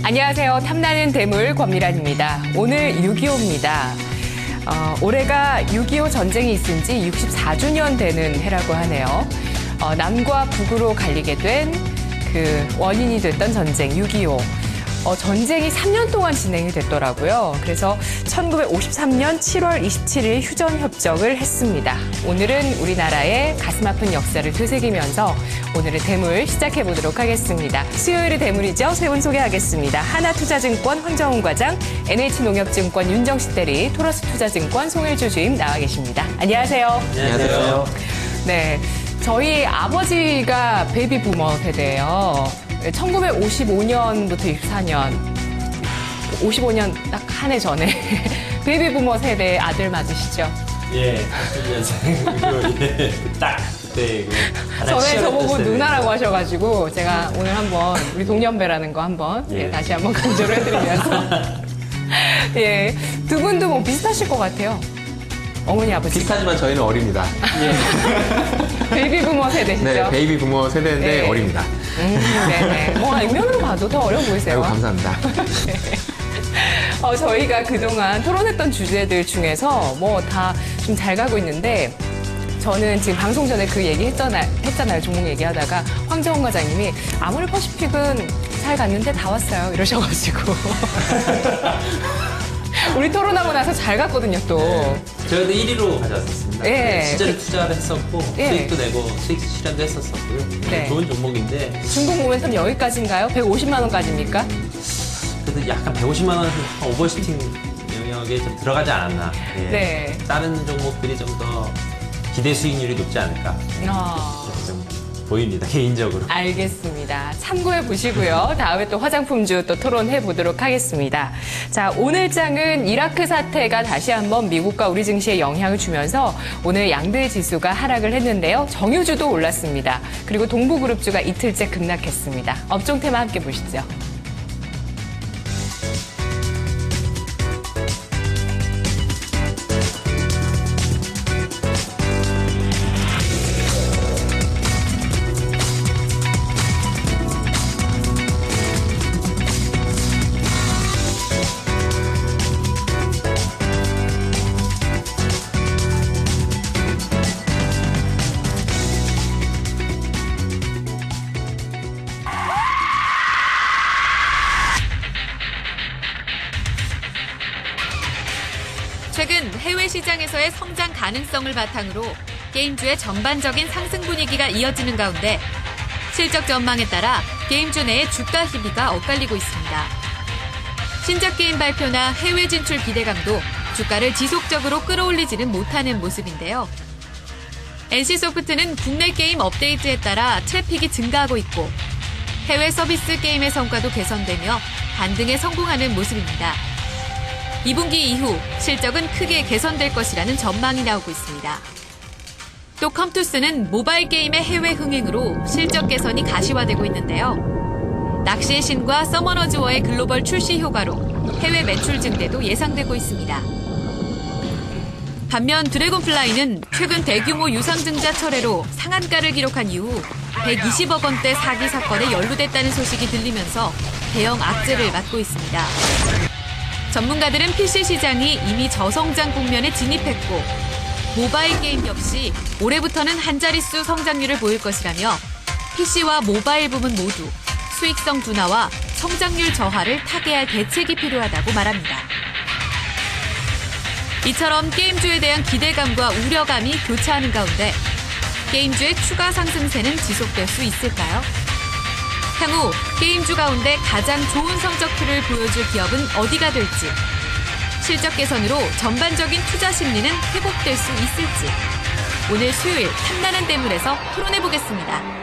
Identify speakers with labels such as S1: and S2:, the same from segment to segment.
S1: 안녕하세요. 탐나는 대물 권미란입니다. 오늘 6.25입니다. 올해가 6.25 전쟁이 있은 지 64주년 되는 해라고 하네요. 남과 북으로 갈리게 된 그 원인이 됐던 전쟁 6.25. 전쟁이 3년 동안 진행이 됐더라고요. 그래서 1953년 7월 27일 휴전협정을 했습니다. 오늘은 우리나라의 가슴 아픈 역사를 되새기면서 오늘의 대물 시작해보도록 하겠습니다. 수요일의 대물이죠. 세 분 소개하겠습니다. 하나투자증권 황정훈 과장, NH농협증권 윤정식 대리, 토러스투자증권 송일주 주임 나와 계십니다. 안녕하세요.
S2: 안녕하세요.
S1: 네, 저희 아버지가 베이비 부머 세대예요. 1955년부터 64년, 55년 딱 한 해 전에 베이비 부머 세대의 아들 맞으시죠?
S2: 예, 80년생. 예, 딱 그때고.
S1: 전에 저보고 누나라고 하셔가지고 제가 오늘 한번 우리 동년배라는 거 한번 다시 한번 강조를 해드리면서 예, 두 분도 뭐 비슷하실 것 같아요. 어머니 아버지
S3: 비슷하지만 저희는 어립니다.
S1: 베이비 부머 세대시죠?
S3: 네, 베이비 부머 세대인데
S1: 네.
S3: 어립니다.
S1: 네네. 뭐 액면으로 봐도 더 어려 보이세요.
S3: 아이고, 감사합니다.
S1: 저희가 그동안 토론했던 주제들 중에서 뭐 다 좀 잘 가고 있는데 저는 지금 방송 전에 그 얘기 했잖아요. 종목 얘기하다가 황정훈 과장님이 아모레 퍼시픽은 잘 갔는데 다 왔어요. 이러셔가지고. 우리 토론하고 나서 잘 갔거든요, 또.
S2: 네. 저희도 1위로 가져왔었습니다.
S1: 예.
S2: 실제로 투자를 했었고,
S1: 예.
S2: 수익도 내고, 수익 실현도 했었었고요.
S1: 네.
S2: 좋은 종목인데,
S1: 중국 모멘텀 여기까지인가요? 150만 원까지입니까?
S2: 그래도 약간 150만 원 오버슈팅 영역에 좀 들어가지 않았나. 예.
S1: 네.
S2: 다른 종목들이 좀 더 기대 수익률이 높지 않을까. 이렇게 좀 보입니다, 개인적으로.
S1: 알겠습니다. 참고해 보시고요. 다음에 또 화장품주 또 토론해 보도록 하겠습니다. 자, 오늘 장은 이라크 사태가 다시 한번 미국과 우리 증시에 영향을 주면서 오늘 양대 지수가 하락을 했는데요. 정유주도 올랐습니다. 그리고 동부그룹주가 이틀째 급락했습니다. 업종 테마 함께 보시죠.
S4: 최근 해외 시장에서의 성장 가능성을 바탕으로 게임주의 전반적인 상승 분위기가 이어지는 가운데 실적 전망에 따라 게임주 내의 주가 희비가 엇갈리고 있습니다. 신작 게임 발표나 해외 진출 기대감도 주가를 지속적으로 끌어올리지는 못하는 모습인데요. NC소프트는 국내 게임 업데이트에 따라 트래픽이 증가하고 있고 해외 서비스 게임의 성과도 개선되며 반등에 성공하는 모습입니다. 2분기 이후 실적은 크게 개선될 것이라는 전망이 나오고 있습니다. 또 컴투스는 모바일 게임의 해외 흥행으로 실적 개선이 가시화되고 있는데요. 낚시의 신과 서머너즈워의 글로벌 출시 효과로 해외 매출 증대도 예상되고 있습니다. 반면 드래곤플라이는 최근 대규모 유상증자 철회로 상한가를 기록한 이후 120억 원대 사기 사건에 연루됐다는 소식이 들리면서 대형 악재를 맞고 있습니다. 전문가들은 PC 시장이 이미 저성장 국면에 진입했고 모바일 게임 역시 올해부터는 한 자릿수 성장률을 보일 것이라며 PC와 모바일 부문 모두 수익성 둔화와 성장률 저하를 타개할 대책이 필요하다고 말합니다. 이처럼 게임주에 대한 기대감과 우려감이 교차하는 가운데 게임주의 추가 상승세는 지속될 수 있을까요? 향후 게임주 가운데 가장 좋은 성적표를 보여줄 기업은 어디가 될지, 실적 개선으로 전반적인 투자 심리는 회복될 수 있을지, 오늘 수요일 탐나는 대물에서 토론해보겠습니다.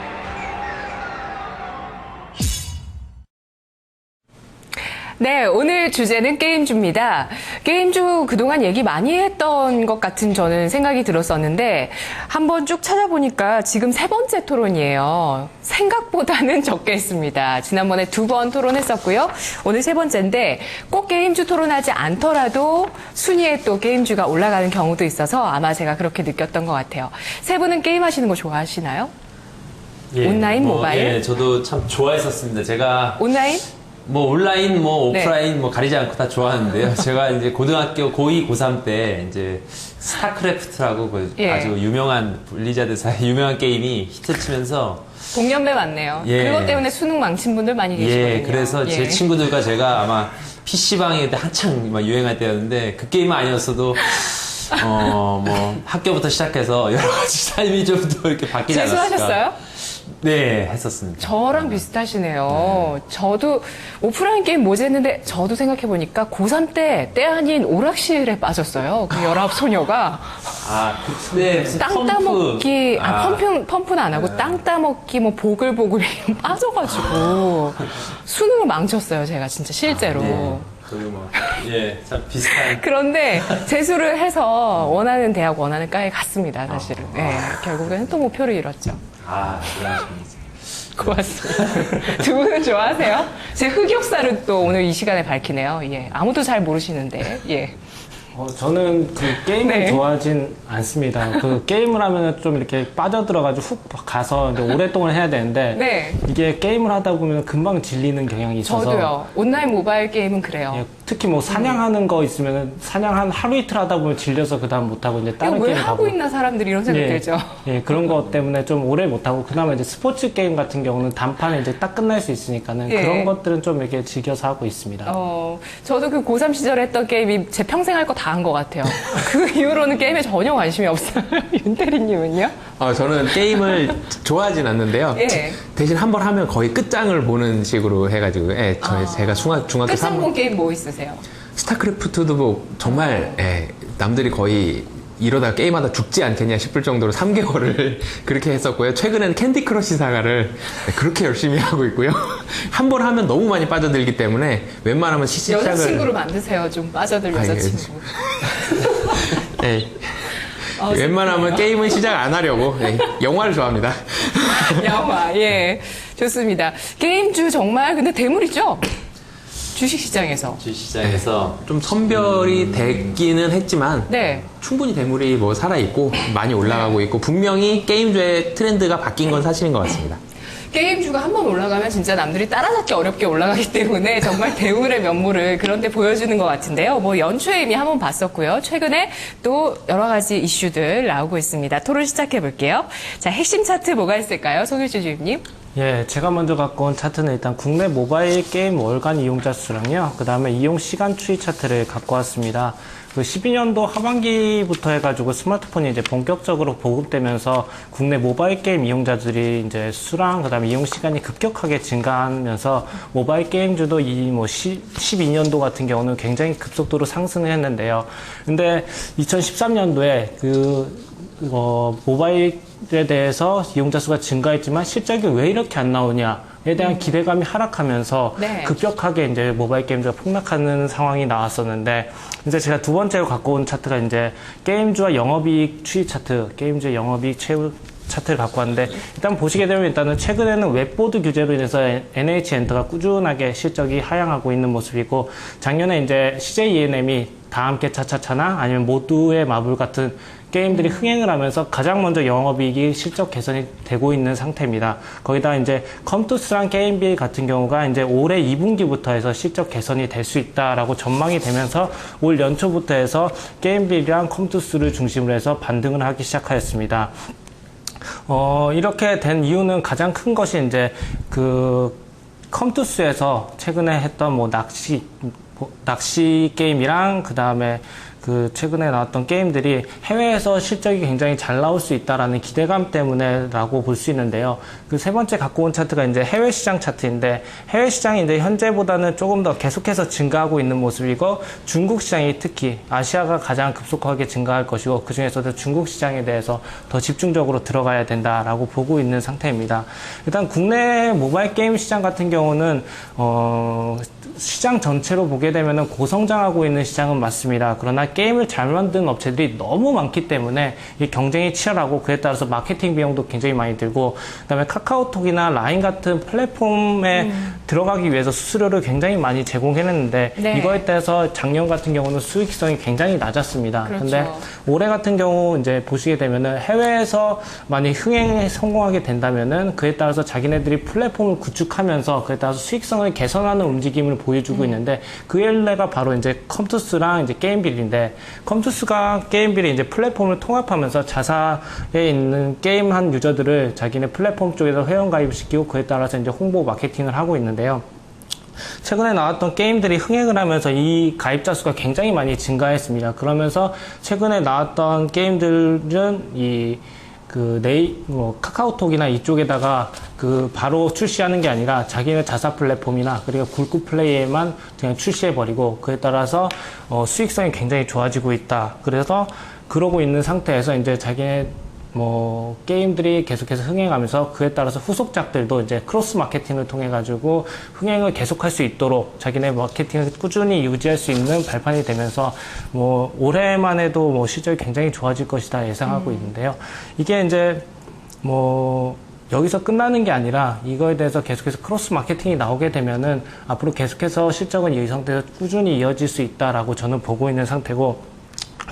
S1: 네, 오늘 주제는 게임주입니다. 게임주 그동안 얘기 많이 했던 것 같은 저는 생각이 들었었는데 한번 쭉 찾아보니까 지금 세 번째 토론이에요. 생각보다는 적게 했습니다. 지난번에 2번 토론했었고요. 오늘 세 번째인데 꼭 게임주 토론하지 않더라도 순위에 또 게임주가 올라가는 경우도 있어서 아마 제가 그렇게 느꼈던 것 같아요. 세 분은 게임하시는 거 좋아하시나요?
S2: 예,
S1: 온라인, 모바일?
S2: 예, 저도 참 좋아했었습니다. 제가
S1: 온라인?
S2: 뭐 온라인, 뭐
S1: 네.
S2: 오프라인 뭐 가리지 않고 다 좋아하는데요. 제가 이제 고등학교 고2, 고3 때 이제 스타크래프트라고 그
S1: 예.
S2: 아주 유명한 블리자드사의 유명한 게임이 히트치면서
S1: 동년배 맞네요.
S2: 예.
S1: 그것 때문에 수능 망친 분들 많이 계시거든요.
S2: 예, 그래서 제 친구들과 제가 아마 PC방에 한창 막 유행할 때였는데 그 게임은 아니었어도 뭐 학교부터 시작해서 여러 가지 삶이 좀 더 이렇게 바뀌지 않았을까.
S1: 재수하셨어요?
S2: 네, 했었습니다.
S1: 저랑 비슷하시네요. 저도 오프라인 게임 뭐지 했는데 저도 생각해보니까 고3 때 아닌 오락실에 빠졌어요. 그 19소녀가.
S2: 네, 무슨
S1: 땅 따먹기,
S2: 펌프.
S1: 펌프는 안 하고 땅 따먹기, 뭐 보글보글 빠져가지고 수능을 망쳤어요. 제가 진짜 실제로.
S2: 네. 저도 뭐, 예, 참 비슷한.
S1: 그런데 재수를 해서 원하는 대학, 원하는 과에 갔습니다, 사실은. 네, 결국에는 또 목표를 이뤘죠.
S2: 대단하십니다.
S1: 고맙습니다. 두 분은 좋아하세요? 제 흑역사를 또 오늘 이 시간에 밝히네요. 예. 아무도 잘 모르시는데, 예.
S5: 저는 그 게임을
S1: 네.
S5: 좋아하진 않습니다. 그 게임을 하면 좀 이렇게 빠져들어가지고 훅 가서 이제 오랫동안 해야 되는데
S1: 네.
S5: 이게 게임을 하다 보면 금방 질리는 경향이 있어서
S1: 저도요. 온라인 모바일 게임은 그래요.
S5: 예, 특히 뭐 사냥하는 거 있으면 사냥 한 하루 이틀 하다 보면 질려서 그 다음 못 하고 이제 다른
S1: 왜
S5: 게임
S1: 하고
S5: 가고
S1: 있나 사람들이 이런 생각 들죠.
S5: 예, 그런 것 때문에 좀 오래 못 하고 그나마 이제 스포츠 게임 같은 경우는 단판에 이제 딱 끝날 수 있으니까는
S1: 예.
S5: 그런 것들은 좀 이렇게 즐겨서 하고 있습니다.
S1: 저도 그 고3 시절에 했던 게임이 제 평생 할 거 다 한 것 같아요. 그 이후로는 게임에 전혀 관심이 없어요. 윤태리님은요?
S3: 저는 게임을 좋아하진 않는데요.
S1: 예.
S3: 대신 한 번 하면 거의 끝장을 보는 식으로 해가지고, 제가 중학교
S1: 끝장본
S3: 3학
S1: 게임 뭐 있으세요?
S3: 스타크래프트도 뭐 정말 남들이 거의 이러다가 게임하다 죽지 않겠냐 싶을 정도로 3개월을 그렇게 했었고요. 최근에는 캔디 크러쉬 사가를 그렇게 열심히 하고 있고요. 한 번 하면 너무 많이 빠져들기 때문에 웬만하면 시작을
S1: 여자친구를 만드세요. 좀 빠져들 여자친구.
S3: 네. 웬만하면 게임은 시작 안 하려고 영화를 좋아합니다.
S1: 영화, 예. 좋습니다. 게임주 정말 근데 대물이죠? 주식시장에서.
S2: 주시장에서
S3: 좀 선별이 됐기는 했지만
S1: 네.
S3: 충분히 대물이 뭐 살아있고 많이 올라가고 있고 분명히 게임주의 트렌드가 바뀐 건 사실인 것 같습니다.
S1: 게임주가 한 번 올라가면 진짜 남들이 따라잡기 어렵게 올라가기 때문에 정말 대물의 면모를 그런데 보여주는 것 같은데요. 뭐 연초에 이미 한 번 봤었고요. 최근에 또 여러 가지 이슈들 나오고 있습니다. 토론 시작해 볼게요. 자, 핵심 차트 뭐가 있을까요? 송일주 주임님.
S5: 예, 제가 먼저 갖고 온 차트는 일단 국내 모바일 게임 월간 이용자 수랑요. 그 다음에 이용 시간 추이 차트를 갖고 왔습니다. 그 12년도 하반기부터 해가지고 스마트폰이 이제 본격적으로 보급되면서 국내 모바일 게임 이용자들이 이제 수랑, 그 다음에 이용 시간이 급격하게 증가하면서 모바일 게임주도 이 뭐 12년도 같은 경우는 굉장히 급속도로 상승을 했는데요. 근데 2013년도에 모바일에 대해서 이용자 수가 증가했지만 실적이 왜 이렇게 안 나오냐에 대한 기대감이 하락하면서
S1: 네.
S5: 급격하게 이제 모바일 게임주가 폭락하는 상황이 나왔었는데 이제 제가 두 번째로 갖고 온 차트가 이제 게임주와 영업이익 추이 차트, 게임주의 영업이익 최후 차트를 갖고 왔는데 일단 보시게 되면 일단은 최근에는 웹보드 규제로 인해서 NH엔터가 꾸준하게 실적이 하향하고 있는 모습이고 작년에 이제 CJ ENM이 다 함께 차차차나 아니면 모두의 마블 같은 게임들이 흥행을 하면서 가장 먼저 영업이익이 실적 개선이 되고 있는 상태입니다. 거기다 이제 컴투스랑 게임빌 같은 경우가 이제 올해 2분기부터 해서 실적 개선이 될 수 있다라고 전망이 되면서 올 연초부터 해서 게임빌이랑 컴투스를 중심으로 해서 반등을 하기 시작하였습니다. 이렇게 된 이유는 가장 큰 것이 이제 컴투스에서 최근에 했던 뭐 낚시 게임이랑 그 다음에 최근에 나왔던 게임들이 해외에서 실적이 굉장히 잘 나올 수 있다라는 기대감 때문에라고 볼 수 있는데요. 그 세 번째 갖고 온 차트가 이제 해외 시장 차트인데 해외 시장이 이제 현재보다는 조금 더 계속해서 증가하고 있는 모습이고 중국 시장이 특히 아시아가 가장 급속하게 증가할 것이고 그 중에서도 중국 시장에 대해서 더 집중적으로 들어가야 된다라고 보고 있는 상태입니다. 일단 국내 모바일 게임 시장 같은 경우는 시장 전체로 보게 되면은 고성장하고 있는 시장은 맞습니다. 그러나 게임을 잘 만드는 업체들이 너무 많기 때문에 이 경쟁이 치열하고 그에 따라서 마케팅 비용도 굉장히 많이 들고 그다음에 카카오톡이나 라인 같은 플랫폼의 들어가기 위해서 수수료를 굉장히 많이 제공했는데
S1: 네.
S5: 이거에 대해서 작년 같은 경우는 수익성이 굉장히 낮았습니다.
S1: 그렇죠.
S5: 근데 올해 같은 경우 이제 보시게 되면은 해외에서 많이 흥행에 성공하게 된다면은 그에 따라서 자기네들이 플랫폼을 구축하면서 그에 따라서 수익성을 개선하는 움직임을 보여주고 있는데 그 일례가 바로 이제 컴투스랑 이제 게임빌인데 컴투스가 게임빌이 이제 플랫폼을 통합하면서 자사에 있는 게임한 유저들을 자기네 플랫폼 쪽에서 회원 가입시키고 그에 따라서 이제 홍보 마케팅을 하고 있는데요. 최근에 나왔던 게임들이 흥행을 하면서 이 가입자 수가 굉장히 많이 증가했습니다. 그러면서 최근에 나왔던 게임들은 카카오톡이나 이쪽에다가 바로 출시하는 게 아니라 자기네 자사 플랫폼이나 그리고 굴구 플레이에만 그냥 출시해버리고 그에 따라서 수익성이 굉장히 좋아지고 있다. 그래서 그러고 있는 상태에서 이제 자기네 게임들이 계속해서 흥행하면서 그에 따라서 후속작들도 이제 크로스 마케팅을 통해 가지고 흥행을 계속할 수 있도록 자기네 마케팅을 꾸준히 유지할 수 있는 발판이 되면서 올해만 해도 실적이 굉장히 좋아질 것이다 예상하고 있는데요. 이게 이제 여기서 끝나는 게 아니라 이거에 대해서 계속해서 크로스 마케팅이 나오게 되면은 앞으로 계속해서 실적은 이 상태에서 꾸준히 이어질 수 있다라고 저는 보고 있는 상태고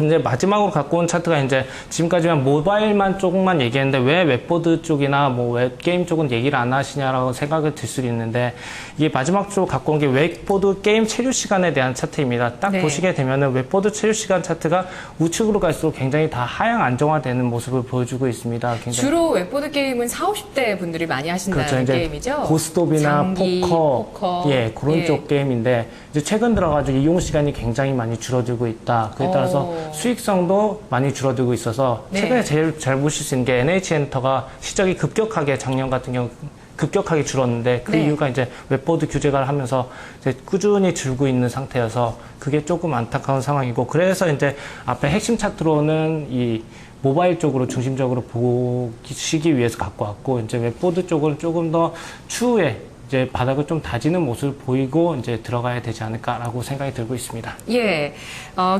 S5: 이제 마지막으로 갖고 온 차트가 이제 지금까지만 모바일만 조금만 얘기했는데 왜 웹보드 쪽이나 웹게임 쪽은 얘기를 안 하시냐라고 생각을 들 수도 있는데 이게 마지막 쪽으로 갖고 온 게 웹보드 게임 체류 시간에 대한 차트입니다. 딱
S1: 네.
S5: 보시게 되면은 웹보드 체류 시간 차트가 우측으로 갈수록 굉장히 다 하향 안정화되는 모습을 보여주고 있습니다. 굉장히
S1: 주로 웹보드 게임은 40, 50대 분들이 많이 하신다는
S5: 그렇죠. 이제
S1: 게임이죠.
S5: 고스톱이나
S1: 장기,
S5: 포커, 그런 쪽 게임인데 이제 최근 들어가지고 이용 시간이 굉장히 많이 줄어들고 있다. 그에 따라서 수익성도 많이 줄어들고 있어서
S1: 네.
S5: 최근에 제일 잘 보실 수 있는 게 NH엔터가 실적이 급격하게 작년 같은 경우 급격하게 줄었는데 그
S1: 네.
S5: 이유가 이제 웹보드 규제가 하면서 이제 꾸준히 줄고 있는 상태여서 그게 조금 안타까운 상황이고 그래서 이제 앞에 핵심 차트로는 이 모바일 쪽으로 중심적으로 보시기 위해서 갖고 왔고 이제 웹보드 쪽은 조금 더 추후에 이제 바닥을 좀 다지는 모습을 보이고 이제 들어가야 되지 않을까라고 생각이 들고 있습니다.
S1: 예,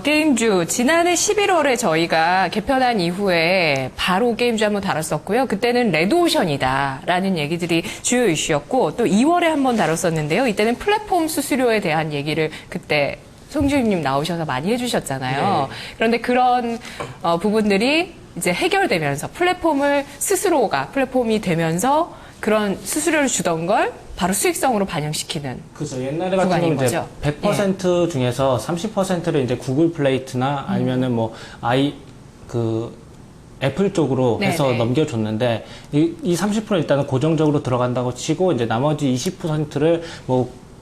S1: 게임주 지난해 11월에 저희가 개편한 이후에 바로 게임주 한번 다뤘었고요. 그때는 레드오션이다라는 얘기들이 주요 이슈였고 또 2월에 한번 다뤘었는데요. 이때는 플랫폼 수수료에 대한 얘기를 그때 송주임님 나오셔서 많이 해주셨잖아요.
S2: 네.
S1: 그런데 그런 부분들이 이제 해결되면서 플랫폼이 되면서 그런 수수료를 주던 걸 바로 수익성으로 반영시키는.
S5: 그렇죠. 옛날에 같은
S1: 구간인
S5: 경우 이제
S1: 거죠.
S5: 100% 중에서 30%를 이제 구글 플레이트나 아니면은 애플 쪽으로 해서
S1: 네네.
S5: 넘겨줬는데 이 30%는 일단은 고정적으로 들어간다고 치고 이제 나머지 20%를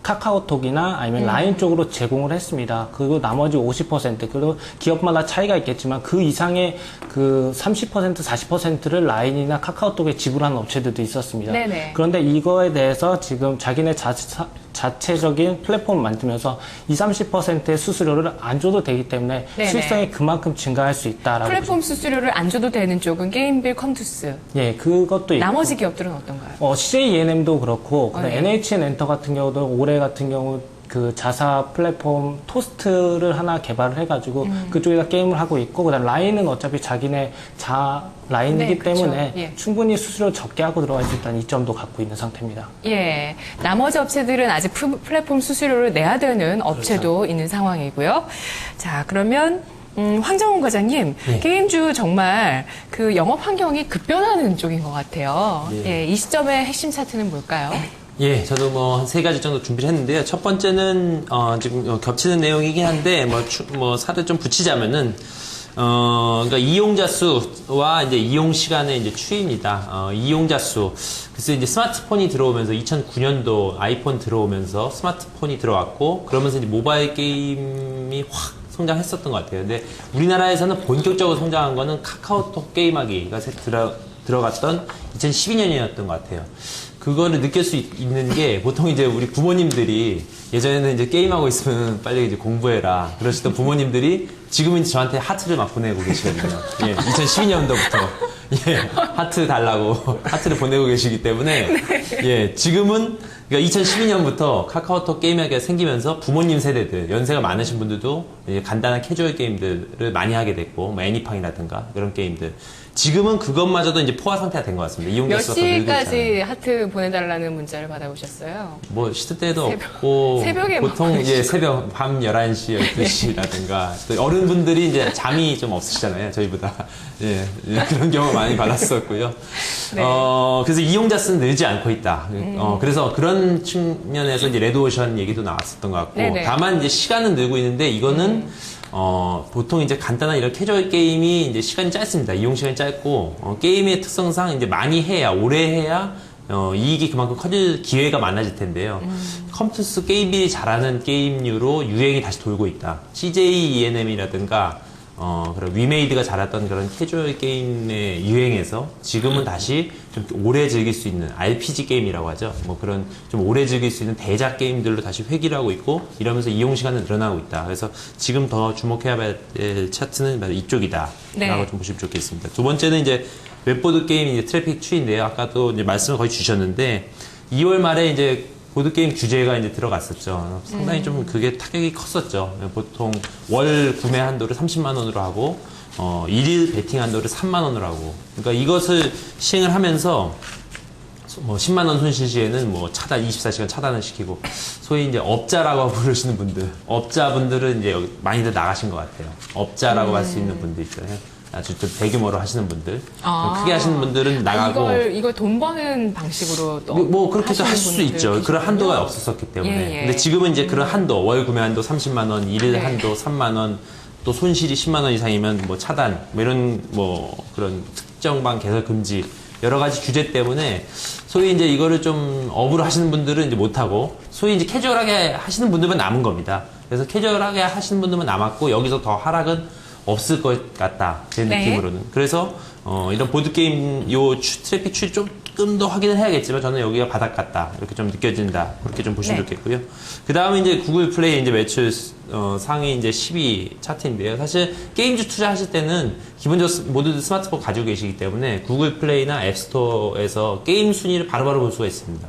S5: 카카오톡이나 아니면 라인 쪽으로 제공을 했습니다. 그리고 나머지 50% 그리고 기업마다 차이가 있겠지만 그 이상의 30% 40%를 라인이나 카카오톡에 지불하는 업체들도 있었습니다.
S1: 네네.
S5: 그런데 이거에 대해서 지금 자기네 자체적인 플랫폼을 만들면서 30%의 수수료를 안 줘도 되기 때문에
S1: 네네.
S5: 수익성이 그만큼 증가할 수 있다라고
S1: 플랫폼 수수료를 안 줘도 되는 쪽은 게임빌, 컴투스.
S5: 예, 그것도 있고.
S1: 나머지 기업들은 어떤가요?
S5: CJ ENM도 그렇고,
S1: 네.
S5: NHN엔터 같은 경우도 올해 같은 경우 그 자사 플랫폼 토스트를 하나 개발을 해가지고 그쪽에다 게임을 하고 있고, 그다음 라인은 어차피 자기네 라인이기
S1: 네, 그렇죠.
S5: 때문에
S1: 예.
S5: 충분히 수수료 적게 하고 들어갈 수 있다는 이점도 갖고 있는 상태입니다.
S1: 예. 나머지 업체들은 아직 플랫폼 수수료를 내야 되는 업체도 있는 상황이고요. 자, 그러면 황정훈 과장님,
S2: 네.
S1: 게임주 정말 그 영업 환경이 급변하는 쪽인 것 같아요.
S2: 네.
S1: 예, 이 시점의 핵심 차트는 뭘까요?
S2: 예, 저도 한 3가지 정도 준비를 했는데요. 첫 번째는, 지금 겹치는 내용이긴 한데, 살을 좀 붙이자면은, 그러니까 이용자 수와 이제 이용 시간의 이제 추이입니다. 이용자 수. 그래서 이제 스마트폰이 들어오면서 2009년도 아이폰 들어오면서 스마트폰이 들어왔고, 그러면서 이제 모바일 게임이 확 성장했었던 것 같아요. 근데 우리나라에서는 본격적으로 성장한 거는 카카오톡 게임하기가 들어갔던 2012년이었던 것 같아요. 그거를 느낄 수 있는 게 보통 이제 우리 부모님들이 예전에는 이제 게임하고 있으면 빨리 이제 공부해라 그러시던 부모님들이 지금은 저한테 하트를 막 보내고 계시거든요. 예, 2012년도부터 예, 하트 달라고 하트를 보내고 계시기 때문에 예, 지금은 그러니까 2012년부터 카카오톡 게임하기가 생기면서 부모님 세대들, 연세가 많으신 분들도 간단한 캐주얼 게임들을 많이 하게 됐고, 애니팡이라든가 그런 게임들. 지금은 그것마저도 이제 포화 상태가 된 것 같습니다. 이용자
S1: 몇
S2: 수가 더 늘고 있잖아요.
S1: 시까지 하트 보내달라는 문자를 받아오셨어요?
S2: 뭐 시도 때도
S1: 새벽-
S2: 없고
S1: 새벽에
S2: 보통
S1: 막
S2: 이제 새벽 밤 11시, 12시라든가 또 어른분들이 이제 잠이 좀 없으시잖아요. 저희보다. 예, 그런 경우 많이 받았었고요.
S1: 네.
S2: 그래서 이용자 수는 늘지 않고 있다. 그래서 그런 측면에서 이제 레드오션 얘기도 나왔었던 것 같고
S1: 네네.
S2: 다만 이제 시간은 늘고 있는데 이거는 보통 이제 간단한 이런 캐주얼 게임이 이제 시간이 짧습니다. 이용 시간이 짧고, 게임의 특성상 이제 많이 해야, 오래 해야, 이익이 그만큼 커질 기회가 많아질 텐데요. 컴투스 게임이 잘하는 게임류로 유행이 다시 돌고 있다. CJ ENM이라든가, 그런 위메이드가 잘했던 그런 캐주얼 게임의 유행에서 지금은 다시 좀 오래 즐길 수 있는 RPG 게임이라고 하죠. 뭐 그런 좀 오래 즐길 수 있는 대작 게임들로 다시 회귀를 하고 있고 이러면서 이용 시간은 늘어나고 있다. 그래서 지금 더 주목해야 될 차트는 바로 이쪽이다.
S1: 네.
S2: 라고 좀 보시면 좋겠습니다. 두 번째는 이제 웹보드 게임 이제 트래픽 추이인데요. 아까도 이제 말씀을 거의 주셨는데 2월 말에 이제 보드게임 규제가 이제 들어갔었죠. 상당히 좀 그게 타격이 컸었죠. 보통 월 구매 한도를 30만 원으로 하고, 일일 베팅 한도를 3만 원으로 하고. 그러니까 이것을 시행을 하면서, 뭐 10만 원 손실 시에는 뭐 차단, 24시간 차단을 시키고, 소위 이제 업자라고 부르시는 분들, 업자분들은 이제 여기 많이들 나가신 것 같아요. 업자라고 할 수 있는 분들 있잖아요. 아주 좀 대규모로 하시는 분들, 크게 하시는 분들은 나가고,
S1: 이걸 돈 버는 방식으로 또
S2: 뭐 그렇게도 할 수
S1: 하시는
S2: 있죠.
S1: 분들
S2: 그런 한도가
S1: 계시군요.
S2: 없었었기 때문에.
S1: 예, 예.
S2: 근데 지금은 이제 그런 한도, 월 구매 한도 30만 원, 일일
S1: 네.
S2: 한도 3만 원, 또 손실이 10만 원 이상이면 뭐 차단, 뭐 이런 뭐 그런 특정방 개설 금지 여러 가지 규제 때문에 소위 이제 이거를 좀 업으로 하시는 분들은 이제 못하고 소위 이제 캐주얼하게 하시는 분들만 남은 겁니다. 그래서 캐주얼하게 하시는 분들만 남았고 여기서 더 하락은 없을 것 같다. 제
S1: 네.
S2: 느낌으로는. 그래서 이런 보드게임 트래픽 추이 조금 더 확인을 해야겠지만 저는 여기가 바닥 같다. 이렇게 좀 느껴진다. 그렇게 좀 보시면
S1: 네.
S2: 좋겠고요. 그 다음에 이제 구글 플레이 이제 매출 상위 이제 10위 차트인데요. 사실 게임주 투자하실 때는 기본적으로 모두들 스마트폰 가지고 계시기 때문에 구글 플레이나 앱스토어에서 게임 순위를 바로바로 볼 수가 있습니다.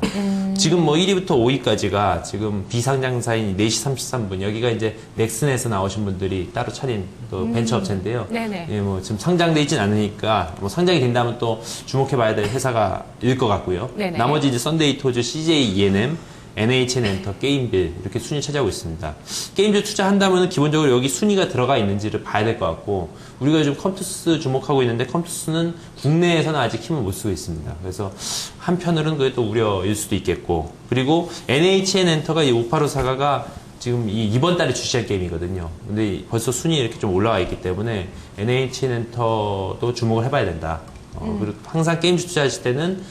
S2: 지금 뭐 1위부터 5위까지가 지금 비상장사인 4시 33분 여기가 이제 넥슨에서 나오신 분들이 따로 차린 또 벤처 업체인데요.
S1: 네네.
S2: 예, 뭐 지금 상장돼 있진 않으니까 뭐 상장이 된다면 또 주목해봐야 될 회사가 일 것 같고요.
S1: 네네.
S2: 나머지 이제 썬데이 토즈, CJ ENM, NHN 엔터, 게임빌 이렇게 순위 차지하고 있습니다. 게임주 투자한다면 기본적으로 여기 순위가 들어가 있는지를 봐야 될 것 같고 우리가 요즘 컴투스 주목하고 있는데 컴투스는 국내에서는 아직 힘을 못 쓰고 있습니다. 그래서 한편으로는 그게 또 우려일 수도 있겠고 그리고 NHN 엔터가 이 5854가 지금 이번 달에 출시할 게임이거든요. 근데 벌써 순위 이렇게 좀 올라와 있기 때문에 NHN 엔터도 주목을 해봐야 된다. 그리고 항상 게임주 투자하실 때는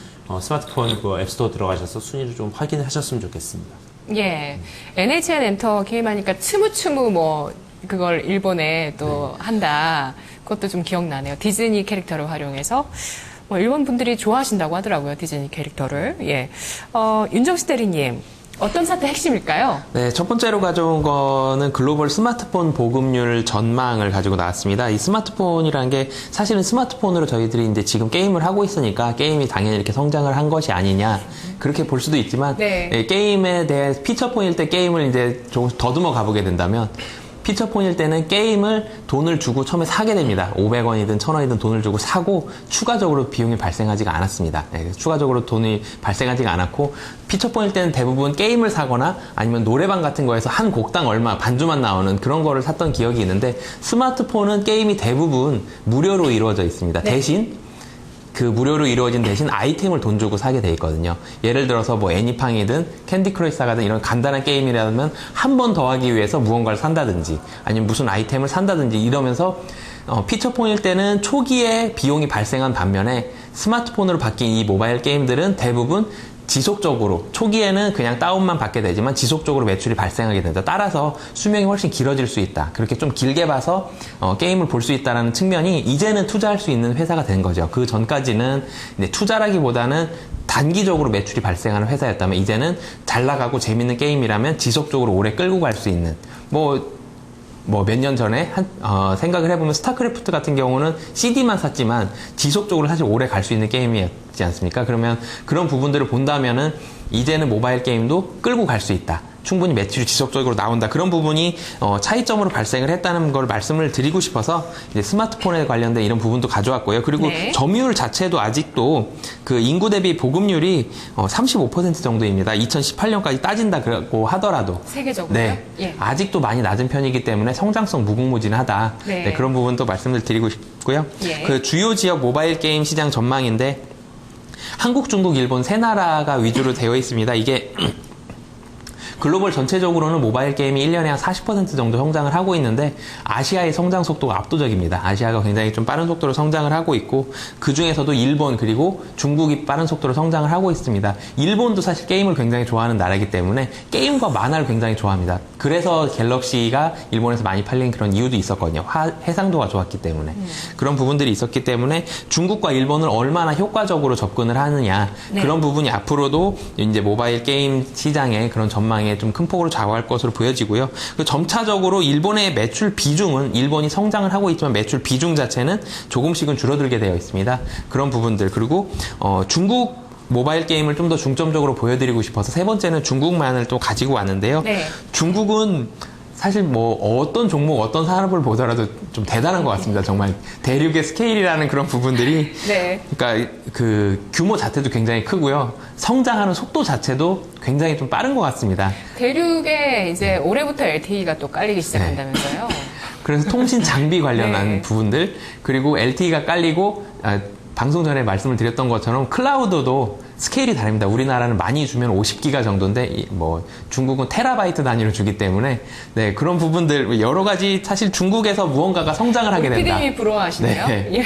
S2: 스마트폰 그 앱스토어 들어가셔서 순위를 좀 확인을 하셨으면 좋겠습니다.
S1: 예. NHN 엔터 게임하니까 츠무츠무 뭐 그걸 일본에 또 한다. 그것도 좀 기억나네요. 디즈니 캐릭터를 활용해서 뭐 일본 분들이 좋아하신다고 하더라고요. 디즈니 캐릭터를. 예. 윤정수 대리님. 어떤 차트 핵심일까요?
S3: 네, 첫 번째로 가져온 거는 글로벌 스마트폰 보급률 전망을 가지고 나왔습니다. 이 스마트폰이라는 게 사실은 스마트폰으로 저희들이 이제 지금 게임을 하고 있으니까 게임이 당연히 이렇게 성장을 한 것이 아니냐 그렇게 볼 수도 있지만
S1: 네.
S3: 예, 게임에 대해 피처폰일 때 게임을 이제 조금 더듬어 가보게 된다면 피처폰일 때는 게임을 돈을 주고 처음에 사게 됩니다. 500원이든 1000원이든 돈을 주고 사고 추가적으로 비용이 발생하지가 않았습니다. 네, 그래서 추가적으로 돈이 발생하지가 않았고 피처폰일 때는 대부분 게임을 사거나 아니면 노래방 같은 거에서 한 곡당 얼마 반주만 나오는 그런 거를 샀던 기억이 있는데 스마트폰은 게임이 대부분 무료로 이루어져 있습니다.
S1: 네.
S3: 대신 그 무료로 이루어진 대신 아이템을 돈 주고 사게 돼 있거든요. 예를 들어서 뭐 애니팡이든 캔디 크러쉬 사가든 이런 간단한 게임이라면 한 번 더 하기 위해서 무언가를 산다든지 아니면 무슨 아이템을 산다든지 이러면서 피처폰일 때는 초기에 비용이 발생한 반면에 스마트폰으로 바뀐 이 모바일 게임들은 대부분 지속적으로 초기에는 그냥 다운만 받게 되지만 지속적으로 매출이 발생하게 된다. 따라서 수명이 훨씬 길어질 수 있다. 그렇게 좀 길게 봐서 게임을 볼 수 있다는 측면이 이제는 투자할 수 있는 회사가 된 거죠. 그 전까지는 이제 투자라기보다는 단기적으로 매출이 발생하는 회사였다면 이제는 잘 나가고 재밌는 게임이라면 지속적으로 오래 끌고 갈 수 있는 뭐 몇 년 전에 생각을 해보면 스타크래프트 같은 경우는 CD만 샀지만 지속적으로 사실 오래 갈 수 있는 게임이었지 않습니까? 그러면 그런 부분들을 본다면은 이제는 모바일 게임도 끌고 갈 수 있다. 충분히 매출이 지속적으로 나온다. 그런 부분이 차이점으로 발생을 했다는 걸 말씀을 드리고 싶어서 이제 스마트폰에 관련된 이런 부분도 가져왔고요. 그리고
S1: 네.
S3: 점유율 자체도 아직도 그 인구 대비 보급률이 35% 정도입니다. 2018년까지 따진다고 하더라도.
S1: 세계적으로요?
S3: 네.
S1: 예.
S3: 아직도 많이 낮은 편이기 때문에 성장성 무궁무진하다.
S1: 네.
S3: 네, 그런 부분도 말씀을 드리고 싶고요.
S1: 예.
S3: 그 주요 지역 모바일 게임 시장 전망인데 한국, 중국, 일본 세 나라가 위주로 되어 있습니다. 이게 글로벌 전체적으로는 모바일 게임이 1년에 한 40% 정도 성장을 하고 있는데 아시아의 성장 속도가 압도적입니다. 아시아가 굉장히 좀 빠른 속도로 성장을 하고 있고 그 중에서도 일본 그리고 중국이 빠른 속도로 성장을 하고 있습니다. 일본도 사실 게임을 굉장히 좋아하는 나라이기 때문에 게임과 만화를 굉장히 좋아합니다. 그래서 갤럭시가 일본에서 많이 팔린 그런 이유도 있었거든요. 해상도가 좋았기 때문에. 그런 부분들이 있었기 때문에 중국과 일본을 얼마나 효과적으로 접근을 하느냐
S1: 네.
S3: 그런 부분이 앞으로도 이제 모바일 게임 시장의 그런 전망에 좀 큰 폭으로 좌우할 것으로 보여지고요. 점차적으로 일본의 매출 비중은 일본이 성장을 하고 있지만 매출 비중 자체는 조금씩은 줄어들게 되어 있습니다. 그런 부분들 그리고 중국 모바일 게임을 좀 더 중점적으로 보여드리고 싶어서 세 번째는 중국만을 또 가지고 왔는데요.
S1: 네.
S3: 중국은 사실 뭐 어떤 종목, 어떤 산업을 보더라도 좀 대단한 것 같습니다. 정말 대륙의 스케일이라는 그런 부분들이
S1: 네.
S3: 그러니까 그 규모 자체도 굉장히 크고요. 성장하는 속도 자체도 굉장히 좀 빠른 것 같습니다.
S1: 대륙에 이제 올해부터 LTE가 또 깔리기 시작한다면서요?
S3: 그래서 통신 장비 관련한
S1: 네.
S3: 부분들 그리고 LTE가 깔리고 방송 전에 말씀을 드렸던 것처럼 클라우드도 스케일이 다릅니다. 우리나라는 많이 주면 50기가 정도인데 뭐 중국은 테라바이트 단위로 주기 때문에 네, 그런 부분들 여러 가지 사실 중국에서 무언가가 성장을 하게 된다.
S1: PD님이 부러워하시네요.
S3: 네.
S1: 예.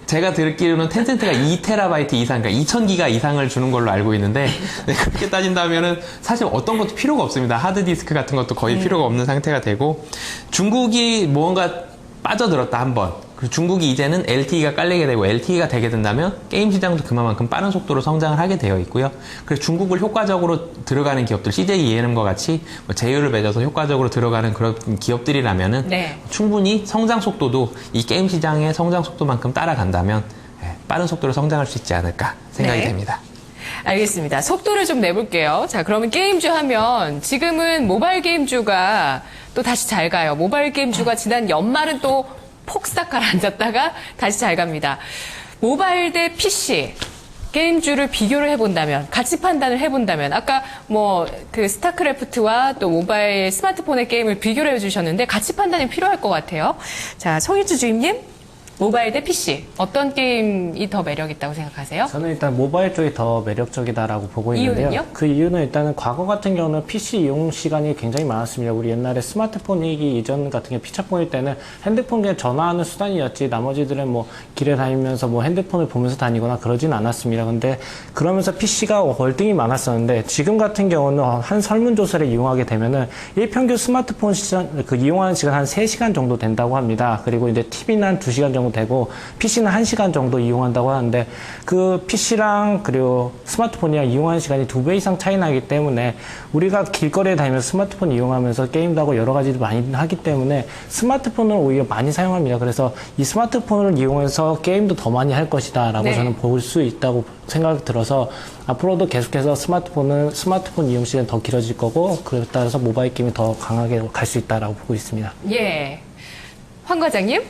S3: 제가 듣기로는 텐센트가 2테라바이트 이상, 그러니까 2000기가 이상을 주는 걸로 알고 있는데 네, 그렇게 따진다면은 사실 어떤 것도 필요가 없습니다. 하드디스크 같은 것도 거의 필요가 없는 상태가 되고 중국이 무언가 빠져들었다 한번. 그리고 중국이 이제는 LTE가 깔리게 되고 LTE가 되게 된다면 게임 시장도 그만큼 빠른 속도로 성장을 하게 되어 있고요. 그래서 중국을 효과적으로 들어가는 기업들, CJ ENM과 같이 뭐 제휴를 맺어서 효과적으로 들어가는 그런 기업들이라면은
S1: 네.
S3: 충분히 성장 속도도 이 게임 시장의 성장 속도만큼 따라간다면 빠른 속도로 성장할 수 있지 않을까 생각이
S1: 네.
S3: 됩니다.
S1: 알겠습니다. 속도를 좀 내볼게요. 자, 그러면 게임주 하면 지금은 모바일 게임주가 또 다시 잘 가요. 모바일 게임주가 지난 연말은 또 폭삭 가라앉았다가 다시 잘 갑니다. 모바일 대 PC 게임주를 비교를 해본다면, 가치 판단을 해본다면, 아까 뭐 그 스타크래프트와 또 모바일 스마트폰의 게임을 비교를 해주셨는데 가치 판단이 필요할 것 같아요. 자, 송일주 주임님, 모바일 대 PC 어떤 게임이 더 매력 있다고 생각하세요?
S5: 저는 일단 모바일 쪽이 더 매력적이다라고 보고 있는데요.
S1: 이유는요?
S5: 그 이유는 일단은 과거 같은 경우는 PC 이용 시간이 굉장히 많았습니다. 우리 옛날에 스마트폰이기 이전 같은 게 피처폰일 때는 핸드폰 그냥 전화하는 수단이었지 나머지들은 뭐 길에 다니면서 뭐 핸드폰을 보면서 다니거나 그러진 않았습니다. 근데 그러면서 PC가 월등히 많았었는데 지금 같은 경우는 한 설문조사를 이용하게 되면은 일평균 스마트폰 시간, 그 이용하는 시간 한 3시간 정도 된다고 합니다. 그리고 이제 TV는 한 2시간 정도 되고 PC는 1시간 정도 이용한다고 하는데 그 PC랑 그리고 스마트폰이랑 이용하는 시간이 2배 이상 차이 나기 때문에 우리가 길거리에 다니면서 스마트폰 이용하면서 게임도 하고 여러 가지도 많이 하기 때문에 스마트폰을 오히려 많이 사용합니다. 그래서 이 스마트폰을 이용해서 게임도 더 많이 할 것이다 라고
S1: 네.
S5: 저는 볼 수 있다고 생각이 들어서 앞으로도 계속해서 스마트폰 이용 시간이 더 길어질 거고 그에 따라서 모바일 게임이 더 강하게 갈 수 있다라고 보고 있습니다.
S1: 예. 황 과장님?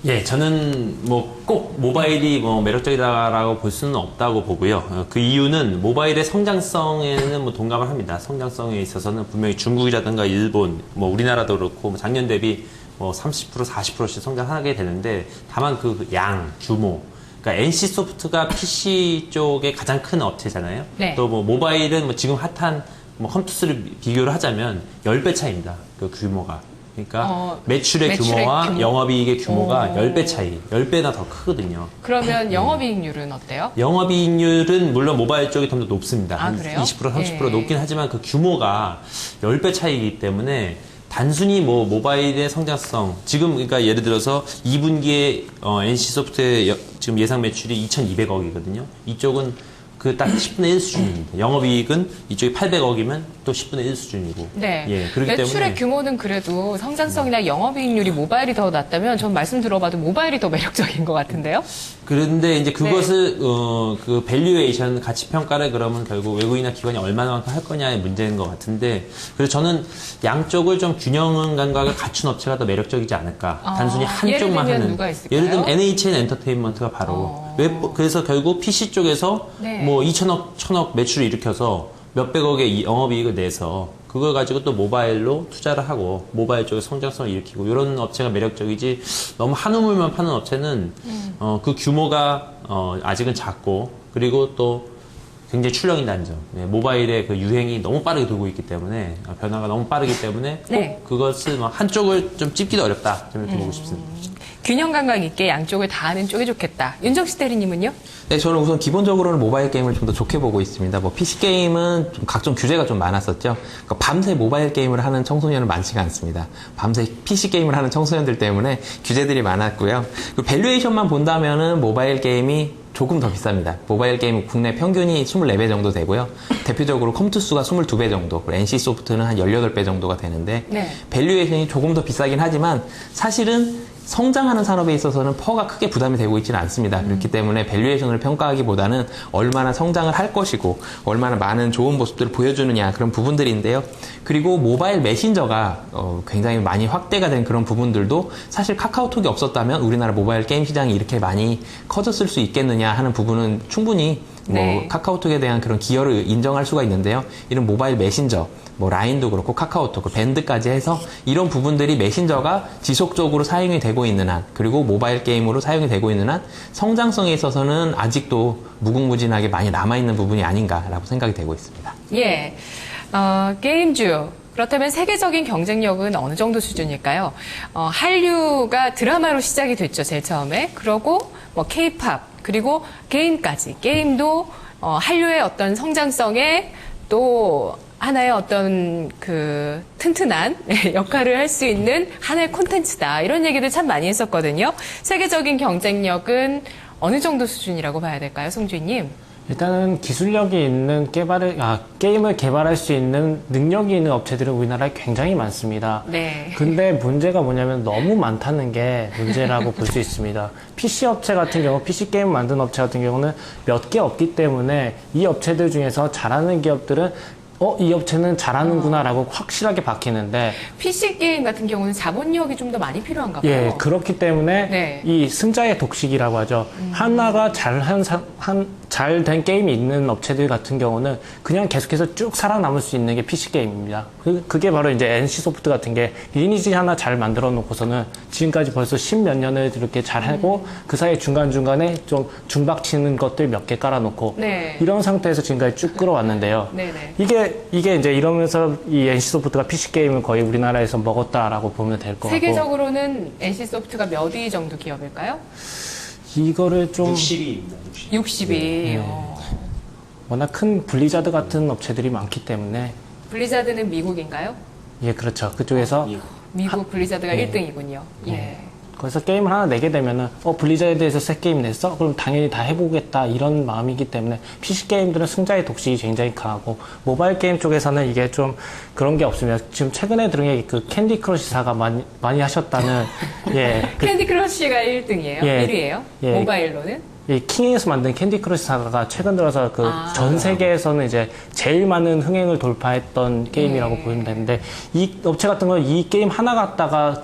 S2: 예, 저는 뭐 꼭 모바일이 뭐 매력적이다라고 볼 수는 없다고 보고요. 그 이유는 모바일의 성장성에는 뭐 동감을 합니다. 성장성에 있어서는 분명히 중국이라든가 일본, 뭐 우리나라도 그렇고 작년 대비 뭐 30%, 40%씩 성장하게 되는데 다만 그 양, 규모, 그러니까 NC소프트가 PC 쪽에 가장 큰 업체잖아요.
S1: 네.
S2: 또 뭐 모바일은 뭐 지금 핫한 뭐 컴투스를 비교를 하자면 10배 차이입니다. 그 규모가. 그러니까 매출의 규모와
S1: 규모?
S2: 영업이익의 규모가
S1: 오.
S2: 10배 차이, 10배나 더 크거든요.
S1: 그러면 영업이익률은 어때요?
S2: 영업이익률은 물론 모바일 쪽이 좀 더 높습니다.
S1: 아,
S2: 한
S1: 그래요?
S2: 20%, 30%
S1: 예.
S2: 높긴 하지만 그 규모가 10배 차이이기 때문에 단순히 뭐 모바일의 성장성, 지금 그러니까 예를 들어서 2분기에 NC소프트의 지금 예상 매출이 2,200억이거든요. 이쪽은 그 딱 10분의 1 수준입니다. 영업이익은 이쪽이 800억이면 또 10분의 1 수준이고.
S1: 네.
S2: 예, 그렇기
S1: 매출의
S2: 때문에
S1: 규모는 그래도 성장성이나 영업이익률이 모바일이 더 낮다면 전 말씀 들어봐도 모바일이 더 매력적인 것 같은데요?
S2: 그런데 이제 그것을 그 밸류에이션 가치 평가를 그러면 결국 외국이나 기관이 얼마나만큼 할 거냐의 문제인 것 같은데, 그래서 저는 양쪽을 좀 균형 감각을 갖춘 업체가 더 매력적이지 않을까. 단순히 한쪽만
S1: 예를 들면
S2: 하는.
S1: 누가 있을까요?
S2: 예를 들면 NHN 엔터테인먼트가 바로 그래서 결국 PC 쪽에서
S1: 네.
S2: 뭐 2천억, 1천억 매출을 일으켜서 몇백억의 영업이익을 내서 그걸 가지고 또 모바일로 투자를 하고 모바일 쪽에 성장성을 일으키고 이런 업체가 매력적이지, 너무 한우물만 파는 업체는 그 규모가 아직은 작고, 그리고 또 굉장히 출렁이 단점. 네, 모바일의 그 유행이 너무 빠르게 돌고 있기 때문에, 변화가 너무 빠르기 때문에 꼭
S1: 네.
S2: 그것을 뭐 한쪽을 좀 찝기도 어렵다. 좀 이렇게 보고 싶습니다.
S1: 균형 감각 있게 양쪽을 다 하는 쪽이 좋겠다. 윤정식 대리님은요?
S3: 네, 저는 우선 기본적으로는 모바일 게임을 좀 더 좋게 보고 있습니다. 뭐 PC 게임은 좀 각종 규제가 좀 많았었죠. 그러니까 밤새 모바일 게임을 하는 청소년은 많지가 않습니다. 밤새 PC 게임을 하는 청소년들 때문에 규제들이 많았고요. 그 밸류에이션만 본다면은 모바일 게임이 조금 더 비쌉니다. 모바일 게임 국내 평균이 24배 정도 되고요. 대표적으로 컴투스가 22배 정도, NC소프트는 한 18배 정도가 되는데,
S1: 네.
S3: 밸류에이션이 조금 더 비싸긴 하지만 사실은 성장하는 산업에 있어서는 퍼가 크게 부담이 되고 있지는 않습니다. 그렇기 때문에 밸류에이션을 평가하기보다는 얼마나 성장을 할 것이고 얼마나 많은 좋은 모습들을 보여주느냐, 그런 부분들인데요. 그리고 모바일 메신저가 굉장히 많이 확대가 된 그런 부분들도, 사실 카카오톡이 없었다면 우리나라 모바일 게임 시장이 이렇게 많이 커졌을 수 있겠느냐 하는 부분은 충분히
S1: 네.
S3: 카카오톡에 대한 그런 기여를 인정할 수가 있는데요. 이런 모바일 메신저, 라인도 그렇고 카카오톡, 밴드까지 해서 이런 부분들이 메신저가 지속적으로 사용이 되고 있는 한, 그리고 모바일 게임으로 사용이 되고 있는 한, 성장성에 있어서는 아직도 무궁무진하게 많이 남아있는 부분이 아닌가라고 생각이 되고 있습니다.
S1: 예. 게임주. 그렇다면 세계적인 경쟁력은 어느 정도 수준일까요? 한류가 드라마로 시작이 됐죠, 제일 처음에. 그러고 뭐 K-팝, 그리고 게임까지. 게임도 한류의 어떤 성장성에 또 하나의 어떤 그 튼튼한 역할을 할 수 있는 하나의 콘텐츠다. 이런 얘기들 참 많이 했었거든요. 세계적인 경쟁력은 어느 정도 수준이라고 봐야 될까요, 송주희님?
S5: 일단은 기술력이 있는 게임을 개발할 수 있는 능력이 있는 업체들은 우리나라에 굉장히 많습니다.
S1: 네.
S5: 근데 문제가 뭐냐면 너무 많다는 게 문제라고 볼 수 있습니다. PC 업체 같은 경우, PC 게임 만든 업체 같은 경우는 몇 개 없기 때문에 이 업체들 중에서 잘하는 기업들은 이 업체는 잘하는구나라고 확실하게 박히는데,
S1: PC 게임 같은 경우는 자본력이 좀 더 많이 필요한가 봐요.
S5: 예, 그렇기 때문에
S1: 네.
S5: 이 승자의 독식이라고 하죠. 하나가 잘된 게임이 있는 업체들 같은 경우는 그냥 계속해서 쭉 살아남을 수 있는 게 PC 게임입니다. 그게 바로 이제 NC소프트 같은 게 리니지 하나 잘 만들어 놓고서는 지금까지 벌써 10몇 년을 이렇게 잘 하고, 그 사이에 중간중간에 좀 중박치는 것들 몇 개 깔아놓고,
S1: 네.
S5: 이런 상태에서 지금까지 쭉 끌어왔는데요.
S1: 네네.
S5: 이게 이제 이러면서 이 NC소프트가 PC 게임을 거의 우리나라에서 먹었다라고 보면 될 것 같고,
S1: 세계적으로는 NC소프트가 몇 위 정도 기업일까요?
S5: 이거를 좀
S2: 60위입니다.
S1: 60위.
S5: 워낙 큰 블리자드 같은 업체들이 많기 때문에,
S1: 블리자드는 미국인가요?
S5: 예, 그렇죠. 그쪽에서
S1: 미국 블리자드가
S5: 네.
S1: 1등이군요. 예.
S5: 거기서 게임을 하나 내게 되면은 블리자드에서 새 게임 냈어? 그럼 당연히 다 해보겠다, 이런 마음이기 때문에 PC 게임들은 승자의 독식이 굉장히 강하고, 모바일 게임 쪽에서는 이게 좀 그런 게 없으면, 지금 최근에 들은 그 캔디 크러쉬사가 많이 하셨다는
S1: 캔디 크러쉬가 1등이에요?
S5: 예.
S1: 1위예요?
S5: 예.
S1: 모바일로는?
S5: 이 킹에서 만든 캔디 크러쉬 사가가 최근 들어서 전 세계에서는 이제 제일 많은 흥행을 돌파했던 게임이라고 보면 되는데, 이 업체 같은 건 이 게임 하나 갖다가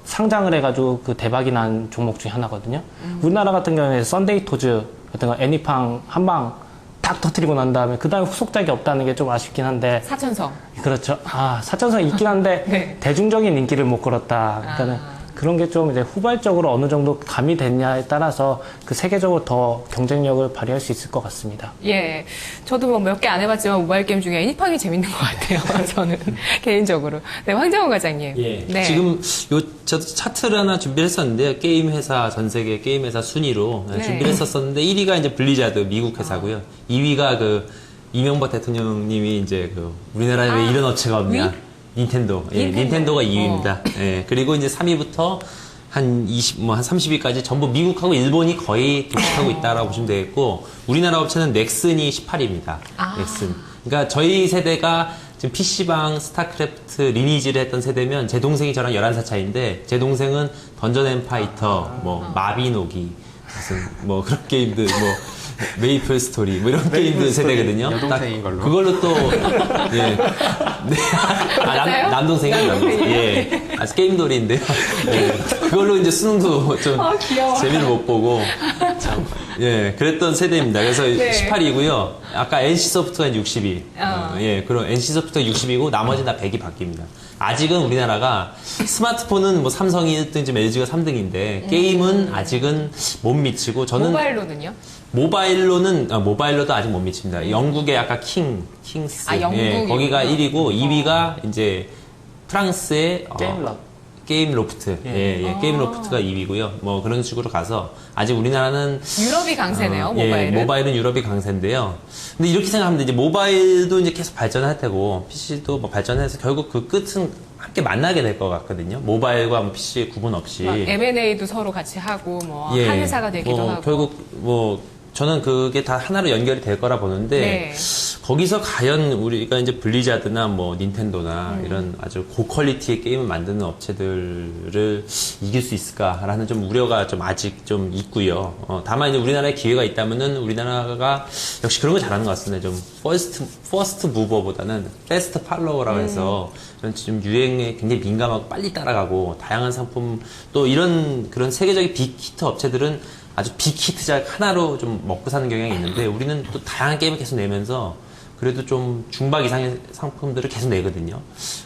S5: 상장을 해가지고 대박이 난 종목 중에 하나거든요. 우리나라 같은 경우에 썬데이 토즈 같은 거 애니팡 한방 딱 터뜨리고 난 다음에 그 다음에 후속작이 없다는 게 좀 아쉽긴 한데.
S1: 사천성.
S5: 그렇죠. 사천성 있긴 한데
S1: 네.
S5: 대중적인 인기를 못 끌었다. 그러니까는 그런 게 좀 이제 후발적으로 어느 정도 감이 됐냐에 따라서 세계적으로 더 경쟁력을 발휘할 수 있을 것 같습니다.
S1: 예. 저도 뭐 몇 개 안 해봤지만 모바일 게임 중에 애니팡이 재밌는 것 같아요. 저는 개인적으로. 네, 황정원 과장님.
S2: 예.
S1: 네.
S2: 지금 저도 차트를 하나 준비를 했었는데요. 게임 회사, 전 세계 게임 회사 순위로
S1: 네.
S2: 준비를 했었는데 1위가 이제 블리자드 미국 회사고요. 2위가 이명박 대통령님이 이제 우리나라에 왜 이런 업체가 없냐.
S1: 위?
S2: 닌텐도. 예, 닌텐도가 2위입니다. 예. 그리고 이제 3위부터 한 30위까지 전부 미국하고 일본이 거의 독식하고 있다라고 보시면 되겠고, 우리나라 업체는 넥슨이 18위입니다. 넥슨. 그러니까 저희 세대가 지금 PC방, 스타크래프트, 리니지를 했던 세대면 제 동생이 저랑 11살 차이인데, 제 동생은 던전 앤 파이터, 마비노기, 무슨 뭐 그런 게임들 뭐 메이플 스토리 뭐 이런 게임들 세대거든요.
S3: 여동생인 걸로.
S2: 그걸로 또 예. 네.
S1: 맞아요?
S2: 남동생이요. 남동생. 예. 아직 게임돌이인데요. 예. 그걸로 이제 수능도 좀
S1: 귀여워.
S2: 재미를 못 보고 참 예, 그랬던 세대입니다. 그래서
S1: 네.
S2: 18이고요. 아까 NC소프트가 62. 예, 그럼 NC소프트가 60이고 나머지는 다 100이 바뀝니다. 아직은 우리나라가 스마트폰은 뭐 삼성이 1등, 지금 LG가 3등인데 게임은 아직은 못 미치고 저는
S1: 모바일로는요?
S2: 모바일로도 아직 못 미칩니다. 영국의 아까 킹스.
S1: 아, 영국이구나.
S2: 예, 거기가 1위고 2위가 이제 프랑스의 게임 로프트. 예, 게임 로프트가 2위고요. 뭐 그런 식으로 가서 아직 우리나라는
S1: 유럽이 강세네요, 모바일은.
S2: 예, 모바일은 유럽이 강세인데요. 근데 이렇게 생각하면 이제 모바일도 이제 계속 발전할 테고 PC도 뭐 발전해서 결국 그 끝은 함께 만나게 될 것 같거든요. 모바일과 뭐 PC 구분 없이.
S1: M&A도 서로 같이 하고 뭐
S2: 예,
S1: 한 회사가 되기도
S2: 뭐
S1: 하고.
S2: 결국 뭐 저는 그게 다 하나로 연결이 될 거라 보는데
S1: 네.
S2: 거기서 과연 우리가 이제 블리자드나 뭐 닌텐도나 이런 아주 고퀄리티의 게임을 만드는 업체들을 이길 수 있을까라는 좀 우려가 좀 아직 좀 있고요. 다만 이제 우리나라에 기회가 있다면은 우리나라가 역시 그런 거 잘하는 것 같습니다. 좀 퍼스트 무버보다는 패스트 팔로워라고 해서 좀 유행에 굉장히 민감하고 빨리 따라가고 다양한 상품 또 이런 그런 세계적인 빅히트 업체들은 아주 빅히트작 하나로 좀 먹고 사는 경향이 있는데 우리는 또 다양한 게임을 계속 내면서 그래도 좀 중박 이상의 상품들을 계속 내거든요.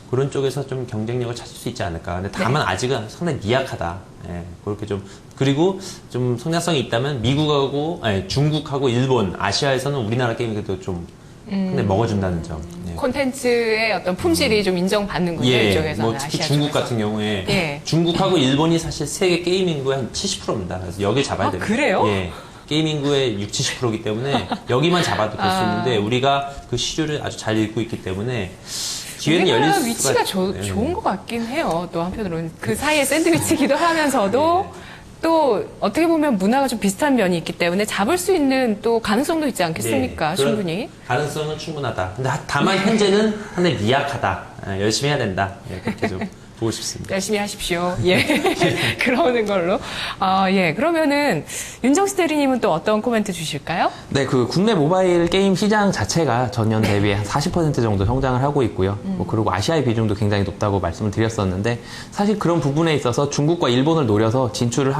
S2: 그런 쪽에서 좀 경쟁력을 찾을 수 있지 않을까. 근데 다만 아직은 상당히 미약하다. 예, 그렇게 좀 그리고 좀 성장성이 있다면 미국하고 중국하고 일본, 아시아에서는 우리나라 게임이 그래도 좀 근데 먹어준다는 점. 예.
S1: 콘텐츠의 어떤 품질이 좀 인정받는군요. 이쪽에서는.
S2: 뭐 특히
S1: 아시아
S2: 중국
S1: 쪽에서.
S2: 같은 경우에
S1: 예.
S2: 중국하고 일본이 사실 세계 게임 인구의 한 70%입니다. 그래서 여기 잡아야
S1: 아,
S2: 됩니다.
S1: 그래요?
S2: 예. 게임 인구의 70%이기 때문에 여기만 잡아도 될 수 있는데 우리가 그 시류를 아주 잘 읽고 있기 때문에 기회는 열릴
S1: 우리나라
S2: 수가
S1: 위치가
S2: 예.
S1: 좋은 것 같긴 해요. 또 한편으로는 그 사이에 샌드위치기도 하면서도 또 어떻게 보면 문화가 좀 비슷한 면이 있기 때문에 잡을 수 있는 또 가능성도 있지 않겠습니까?
S2: 네, 그런
S1: 충분히.
S2: 가능성은 충분하다. 근데 다만 현재는 상당히 미약하다. 열심히 해야 된다. 예, 그렇게 좀 보고 싶습니다.
S1: 열심히 하십시오. 예. 그러는 걸로. 예. 그러면은 윤정수 대리님은 또 어떤 코멘트 주실까요?
S3: 네, 그 국내 모바일 게임 시장 자체가 전년 대비 한 40% 정도 성장을 하고 있고요. 뭐 그리고 아시아의 비중도 굉장히 높다고 말씀을 드렸었는데 사실 그런 부분에 있어서 중국과 일본을 노려서 진출을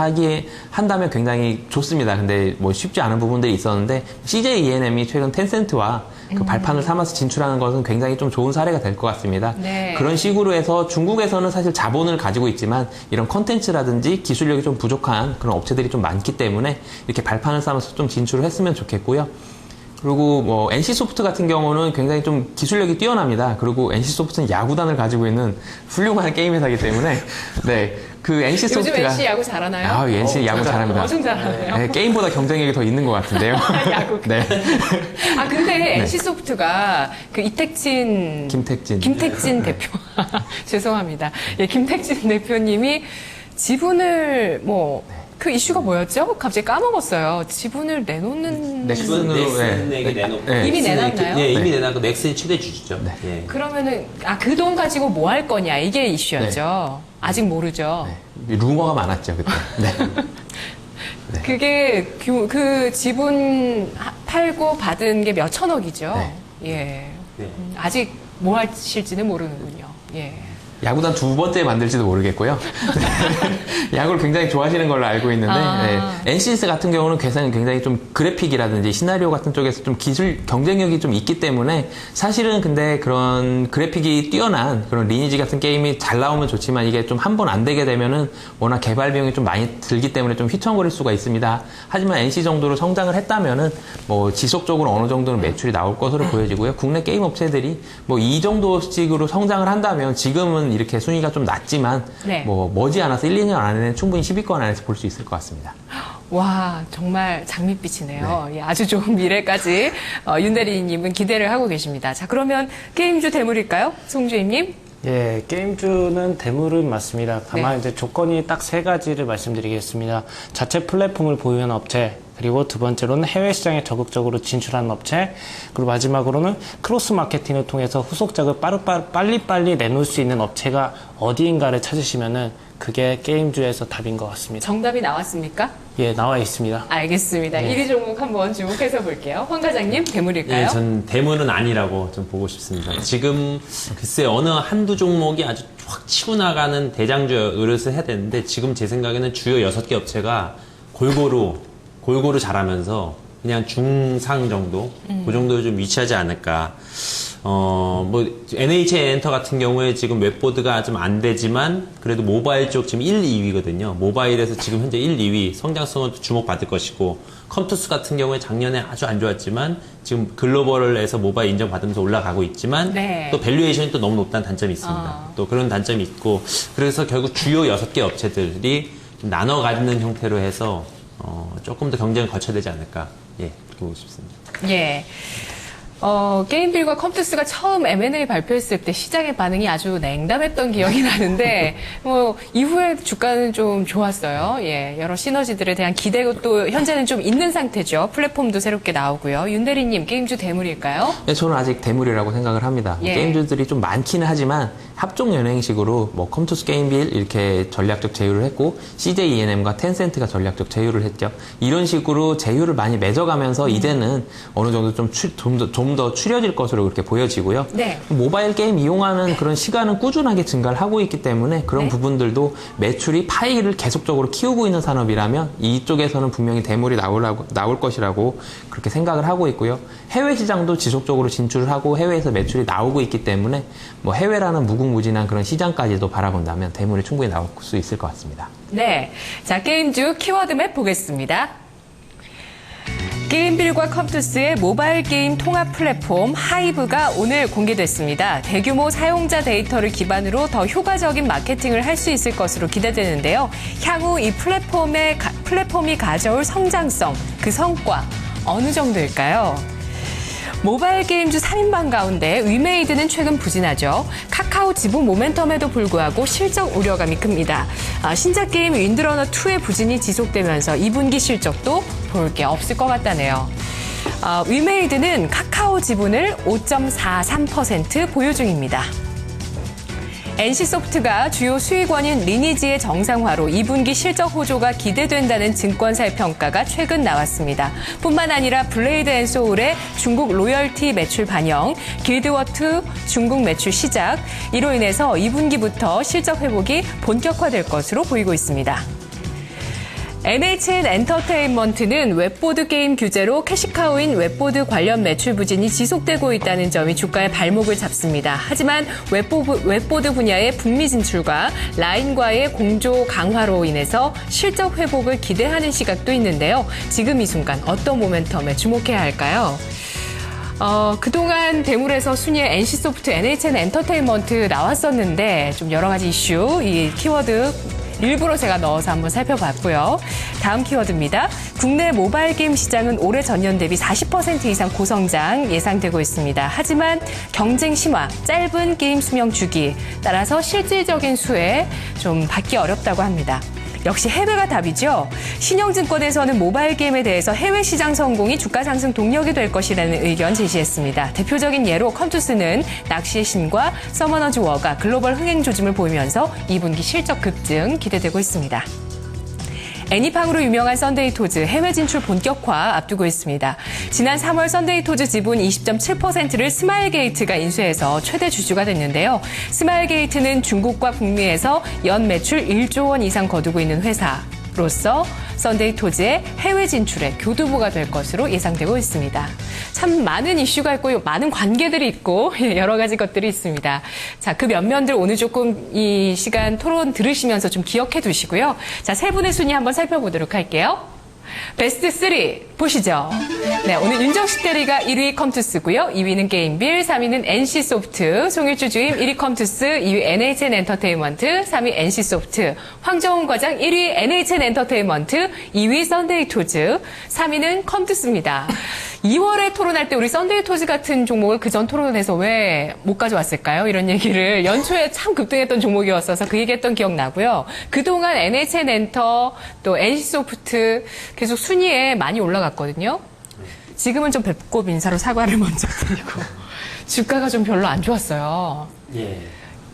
S3: 한다면 굉장히 좋습니다. 근데 뭐 쉽지 않은 부분들이 있었는데 CJ ENM이 최근 텐센트와 그 발판을 삼아서 진출하는 것은 굉장히 좀 좋은 사례가 될 것 같습니다.
S1: 네.
S3: 그런 식으로 해서 중국에서는 사실 자본을 가지고 있지만 이런 컨텐츠라든지 기술력이 좀 부족한 그런 업체들이 좀 많기 때문에 이렇게 발판을 삼아서 좀 진출을 했으면 좋겠고요. 그리고 뭐 NC소프트 같은 경우는 굉장히 좀 기술력이 뛰어납니다. 그리고 NC소프트는 야구단을 가지고 있는 훌륭한 게임 회사이기 때문에 네, 그 NC소프트가
S1: 요즘 NC 야구 잘하나요?
S3: 아, NC 야구 잘합니다.
S1: 엄청 잘하네요.
S3: 네, 게임보다 경쟁력이 더 있는 것 같은데요.
S1: 야구.
S3: 네.
S1: 아, 근데 NC소프트가 그 김택진 대표. 죄송합니다. 예, 김택진 대표님이 지분을 그 이슈가 뭐였죠? 갑자기 까먹었어요. 지분을 내놓는.
S3: 넥슨으로,
S2: 넥슨에게 내놓고.
S1: 이미 내놨나요?
S2: 예, 이미 내놨고 넥슨이 최대 주주죠. 예.
S1: 그러면은, 그 돈 가지고 뭐 할 거냐, 이게 이슈였죠. 아직 모르죠.
S3: 네. 루머가 많았죠, 그때. 네.
S1: 그게 그 지분 팔고 받은 게 몇 천억이죠.
S3: 네.
S1: 예.
S2: 네.
S1: 아직 뭐 하실지는 모르는군요. 예.
S3: 야구단 두 번째 만들지도 모르겠고요. 야구를 굉장히 좋아하시는 걸로 알고 있는데, NCS 같은 경우는 굉장히 좀 그래픽이라든지 시나리오 같은 쪽에서 좀 기술 경쟁력이 좀 있기 때문에 사실은 근데 그런 그래픽이 뛰어난 그런 리니지 같은 게임이 잘 나오면 좋지만 이게 좀 한 번 안 되게 되면은 워낙 개발 비용이 좀 많이 들기 때문에 좀 휘청거릴 수가 있습니다. 하지만 NC 정도로 성장을 했다면은 뭐 지속적으로 어느 정도는 매출이 나올 것으로 보여지고요. 국내 게임 업체들이 뭐 이 정도씩으로 성장을 한다면 지금은 이렇게 순위가 좀 낮지만
S1: 네.
S3: 뭐 머지않아서 1, 2년 안에는 충분히 10위권 안에서 볼 수 있을 것 같습니다.
S1: 와, 정말 장밋빛이네요. 예, 아주 좋은 미래까지 윤 대리님은 기대를 하고 계십니다. 자, 그러면 게임주 대물일까요? 송주임님?
S5: 예, 게임주는 대물은 맞습니다. 다만 이제 조건이 딱 세 가지를 말씀드리겠습니다. 자체 플랫폼을 보유한 업체, 그리고 두 번째로는 해외 시장에 적극적으로 진출하는 업체, 그리고 마지막으로는 크로스 마케팅을 통해서 후속작을 빨리빨리 내놓을 수 있는 업체가 어디인가를 찾으시면은 그게 게임주에서 답인 것 같습니다.
S1: 정답이 나왔습니까?
S5: 예, 나와 있습니다.
S1: 알겠습니다. 1위 종목 한번 주목해서 볼게요. 황 과장님, 대물일까요?
S2: 예, 전 대물은 아니라고 좀 보고 싶습니다. 지금 글쎄 어느 한두 종목이 아주 확 치고 나가는 대장주 의릇을 해야 되는데 지금 제 생각에는 주요 6개 업체가 골고루 잘하면서 그냥 중상 정도, 그 정도에 좀 위치하지 않을까. NHN 엔터 같은 경우에 지금 웹보드가 좀 안 되지만, 그래도 모바일 쪽 지금 1, 2위거든요. 모바일에서 지금 현재 1, 2위, 성장성은 또 주목받을 것이고, 컴투스 같은 경우에 작년에 아주 안 좋았지만, 지금 글로벌에서 모바일 인정받으면서 올라가고 있지만,
S1: 네.
S2: 또 밸류에이션이 또 너무 높다는 단점이 있습니다. 또 그런 단점이 있고, 그래서 결국 주요 6개 업체들이 좀 나눠 가지는 형태로 해서, 조금 더 경쟁을 거쳐야 되지 않을까. 예, 그렇게 보고 싶습니다.
S1: 예. 게임빌과 컴투스가 처음 M&A 발표했을 때 시장의 반응이 아주 냉담했던 기억이 나는데, 이후에 주가는 좀 좋았어요. 예, 여러 시너지들에 대한 기대가 또 현재는 좀 있는 상태죠. 플랫폼도 새롭게 나오고요. 윤대리님, 게임주 대물일까요?
S3: 네, 저는 아직 대물이라고 생각을 합니다.
S1: 예.
S3: 게임주들이 좀 많기는 하지만 합종 연행식으로 컴투스 게임빌 이렇게 전략적 제휴를 했고 CJ E&M과 텐센트가 전략적 제휴를 했죠. 이런 식으로 제휴를 많이 맺어가면서 이제는 어느 정도 좀 더 추려질 것으로 그렇게 보여지고요.
S1: 네.
S3: 모바일 게임 이용하는 그런 시간은 꾸준하게 증가를 하고 있기 때문에 그런
S1: 네.
S3: 부분들도 매출이 파이를 계속적으로 키우고 있는 산업이라면 이쪽에서는 분명히 대물이 나올 것이라고 그렇게 생각을 하고 있고요. 해외 시장도 지속적으로 진출을 하고 해외에서 매출이 나오고 있기 때문에 해외라는 무궁무진한 그런 시장까지도 바라본다면 대물이 충분히 나올 수 있을 것 같습니다.
S1: 네. 자, 게임주 키워드맵 보겠습니다. 게임빌과 컴투스의 모바일 게임 통합 플랫폼 하이브가 오늘 공개됐습니다. 대규모 사용자 데이터를 기반으로 더 효과적인 마케팅을 할 수 있을 것으로 기대되는데요. 향후 이 플랫폼이 가져올 성장성, 그 성과 어느 정도일까요? 모바일 게임주 3인방 가운데 위메이드는 최근 부진하죠. 카카오 지분 모멘텀에도 불구하고 실적 우려감이 큽니다. 신작 게임 윈드러너2의 부진이 지속되면서 2분기 실적도 볼 게 없을 것 같다네요. 위메이드는 카카오 지분을 5.43% 보유 중입니다. NC소프트가 주요 수익원인 리니지의 정상화로 2분기 실적 호조가 기대된다는 증권사의 평가가 최근 나왔습니다. 뿐만 아니라 블레이드 앤 소울의 중국 로열티 매출 반영, 길드워트 중국 매출 시작, 이로 인해서 2분기부터 실적 회복이 본격화될 것으로 보이고 있습니다. NHN 엔터테인먼트는 웹보드 게임 규제로 캐시카우인 웹보드 관련 매출 부진이 지속되고 있다는 점이 주가의 발목을 잡습니다. 하지만 웹보드 분야의 북미 진출과 라인과의 공조 강화로 인해서 실적 회복을 기대하는 시각도 있는데요. 지금 이 순간 어떤 모멘텀에 주목해야 할까요? 그동안 대물에서 순위에 NC소프트, NHN 엔터테인먼트 나왔었는데 좀 여러 가지 이슈, 이 키워드 일부러 제가 넣어서 한번 살펴봤고요. 다음 키워드입니다. 국내 모바일 게임 시장은 올해 전년 대비 40% 이상 고성장 예상되고 있습니다. 하지만 경쟁 심화, 짧은 게임 수명 주기, 따라서 실질적인 수에 좀 받기 어렵다고 합니다. 역시 해외가 답이죠. 신영증권에서는 모바일 게임에 대해서 해외 시장 성공이 주가 상승 동력이 될 것이라는 의견 제시했습니다. 대표적인 예로 컴투스는 낚시의 신과 서머너즈 워가 글로벌 흥행 조짐을 보이면서 2분기 실적 급증 기대되고 있습니다. 애니팡으로 유명한 썬데이토즈 해외 진출 본격화 앞두고 있습니다. 지난 3월 썬데이토즈 지분 20.7%를 스마일게이트가 인수해서 최대 주주가 됐는데요. 스마일게이트는 중국과 북미에서 연 매출 1조 원 이상 거두고 있는 회사로서 썬데이토즈의 해외 진출에 교두보가 될 것으로 예상되고 있습니다. 참 많은 이슈가 있고 많은 관계들이 있고 여러 가지 것들이 있습니다. 자, 그 면면들 오늘 조금 이 시간 토론 들으시면서 좀 기억해 두시고요. 자, 세 분의 순위 한번 살펴보도록 할게요. 베스트 3 보시죠. 네, 오늘 윤정식 대리가 1위 컴투스고요. 2위는 게임빌, 3위는 NC소프트, 송일주 주임 1위 컴투스, 2위 NHN 엔터테인먼트, 3위 NC소프트, 황정훈 과장 1위 NHN 엔터테인먼트, 2위 썬데이토즈, 3위는 컴투스입니다. 2월에 토론할 때 우리 썬데이 토즈 같은 종목을 그전 토론에서 왜 못 가져왔을까요? 이런 얘기를 연초에 참 급등했던 종목이었어서 그 얘기했던 기억 나고요. 그동안 NHN엔터 또 NC소프트 계속 순위에 많이 올라갔거든요. 지금은 좀 배꼽 인사로 사과를 먼저 드리고 주가가 좀 별로 안 좋았어요.
S2: 예.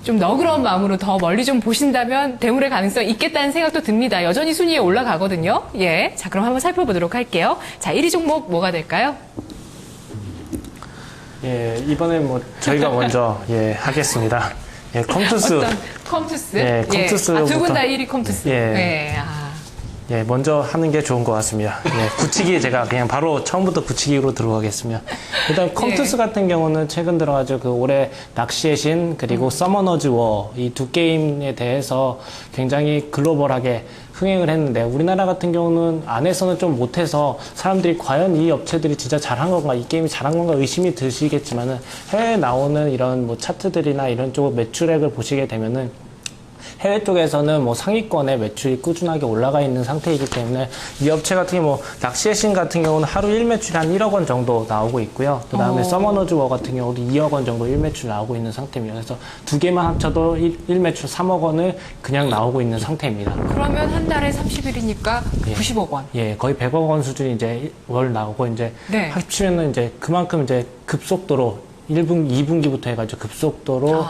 S1: 좀 너그러운 마음으로 더 멀리 좀 보신다면 대물의 가능성 있겠다는 생각도 듭니다. 여전히 순위에 올라가거든요. 예. 자, 그럼 한번 살펴보도록 할게요. 자, 1위 종목 뭐가 될까요?
S5: 예, 이번에 뭐 저희가 먼저 예, 하겠습니다. 예, 컴투스.
S1: 어떤 컴투스?
S5: 예, 컴투스.
S1: 두 분 다 1위 컴투스.
S5: 예.
S1: 예.
S5: 예, 먼저 하는 게 좋은 것 같습니다. 예, 굳히기 제가 그냥 바로 처음부터 굳히기로 들어가겠습니다. 일단 컴투스 같은 경우는 최근 들어가지고 그 올해 낚시의 신 그리고 서머너즈 워 이 두 게임에 대해서 굉장히 글로벌하게 흥행을 했는데 우리나라 같은 경우는 안에서는 좀 못해서 사람들이 과연 이 업체들이 진짜 잘한 건가 이 게임이 잘한 건가 의심이 드시겠지만은 해외에 나오는 이런 뭐 차트들이나 이런 쪽 매출액을 보시게 되면은 해외 쪽에서는 뭐 상위권에 매출이 꾸준하게 올라가 있는 상태이기 때문에 이 업체 같은 경우 뭐 낚시의 신 같은 경우는 하루 1매출이 한 1억 원 정도 나오고 있고요. 그 다음에 서머너즈 워 같은 경우도 2억 원 정도 1매출 나오고 있는 상태입니다. 그래서 두 개만 합쳐도 1매출 3억 원을 그냥 나오고 있는 상태입니다.
S1: 그러면 한 달에 30일이니까 90억 원.
S5: 예, 거의 100억 원 수준이 이제 월 나오고 이제
S1: 네.
S5: 합치면은 이제 그만큼 이제 급속도로 1분기, 2분기부터 해가지고 급속도로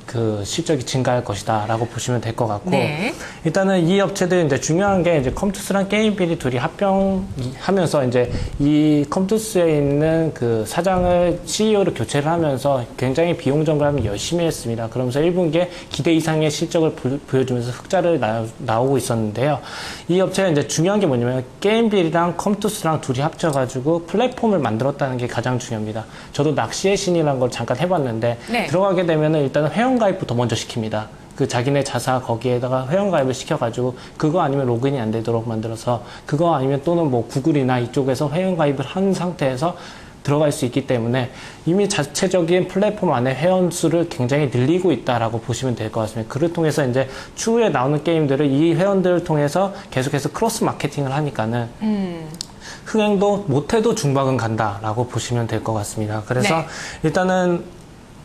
S5: 그 실적이 증가할 것이다라고 보시면 될 것 같고
S1: 네.
S5: 일단은 이 업체들 이제 중요한 게 이제 컴투스랑 게임빌이 둘이 합병하면서 이제 이 컴투스에 있는 그 사장을 CEO를 교체를 하면서 굉장히 비용 정감을 열심히 했습니다. 그러면서 1분기에 기대 이상의 실적을 보여주면서 흑자를 나오고 있었는데요. 이 업체가 이제 중요한 게 뭐냐면 게임빌이랑 컴투스랑 둘이 합쳐가지고 플랫폼을 만들었다는 게 가장 중요합니다. 저도 낚시의 신이라는 걸 잠깐 해봤는데
S1: 네. 들어가게
S5: 들어가게 되면은 일단은 회원가입부터 먼저 시킵니다. 그 자기네 자사 거기에다가 회원가입을 시켜가지고 그거 아니면 로그인이 안 되도록 만들어서 그거 아니면 또는 뭐 구글이나 이쪽에서 회원가입을 한 상태에서 들어갈 수 있기 때문에 이미 자체적인 플랫폼 안에 회원 수를 굉장히 늘리고 있다라고 보시면 될 것 같습니다. 그를 통해서 이제 추후에 나오는 게임들을 이 회원들을 통해서 계속해서 크로스 마케팅을 하니까는 흥행도 못해도 중박은 간다라고 보시면 될 것 같습니다. 그래서
S1: 네.
S5: 일단은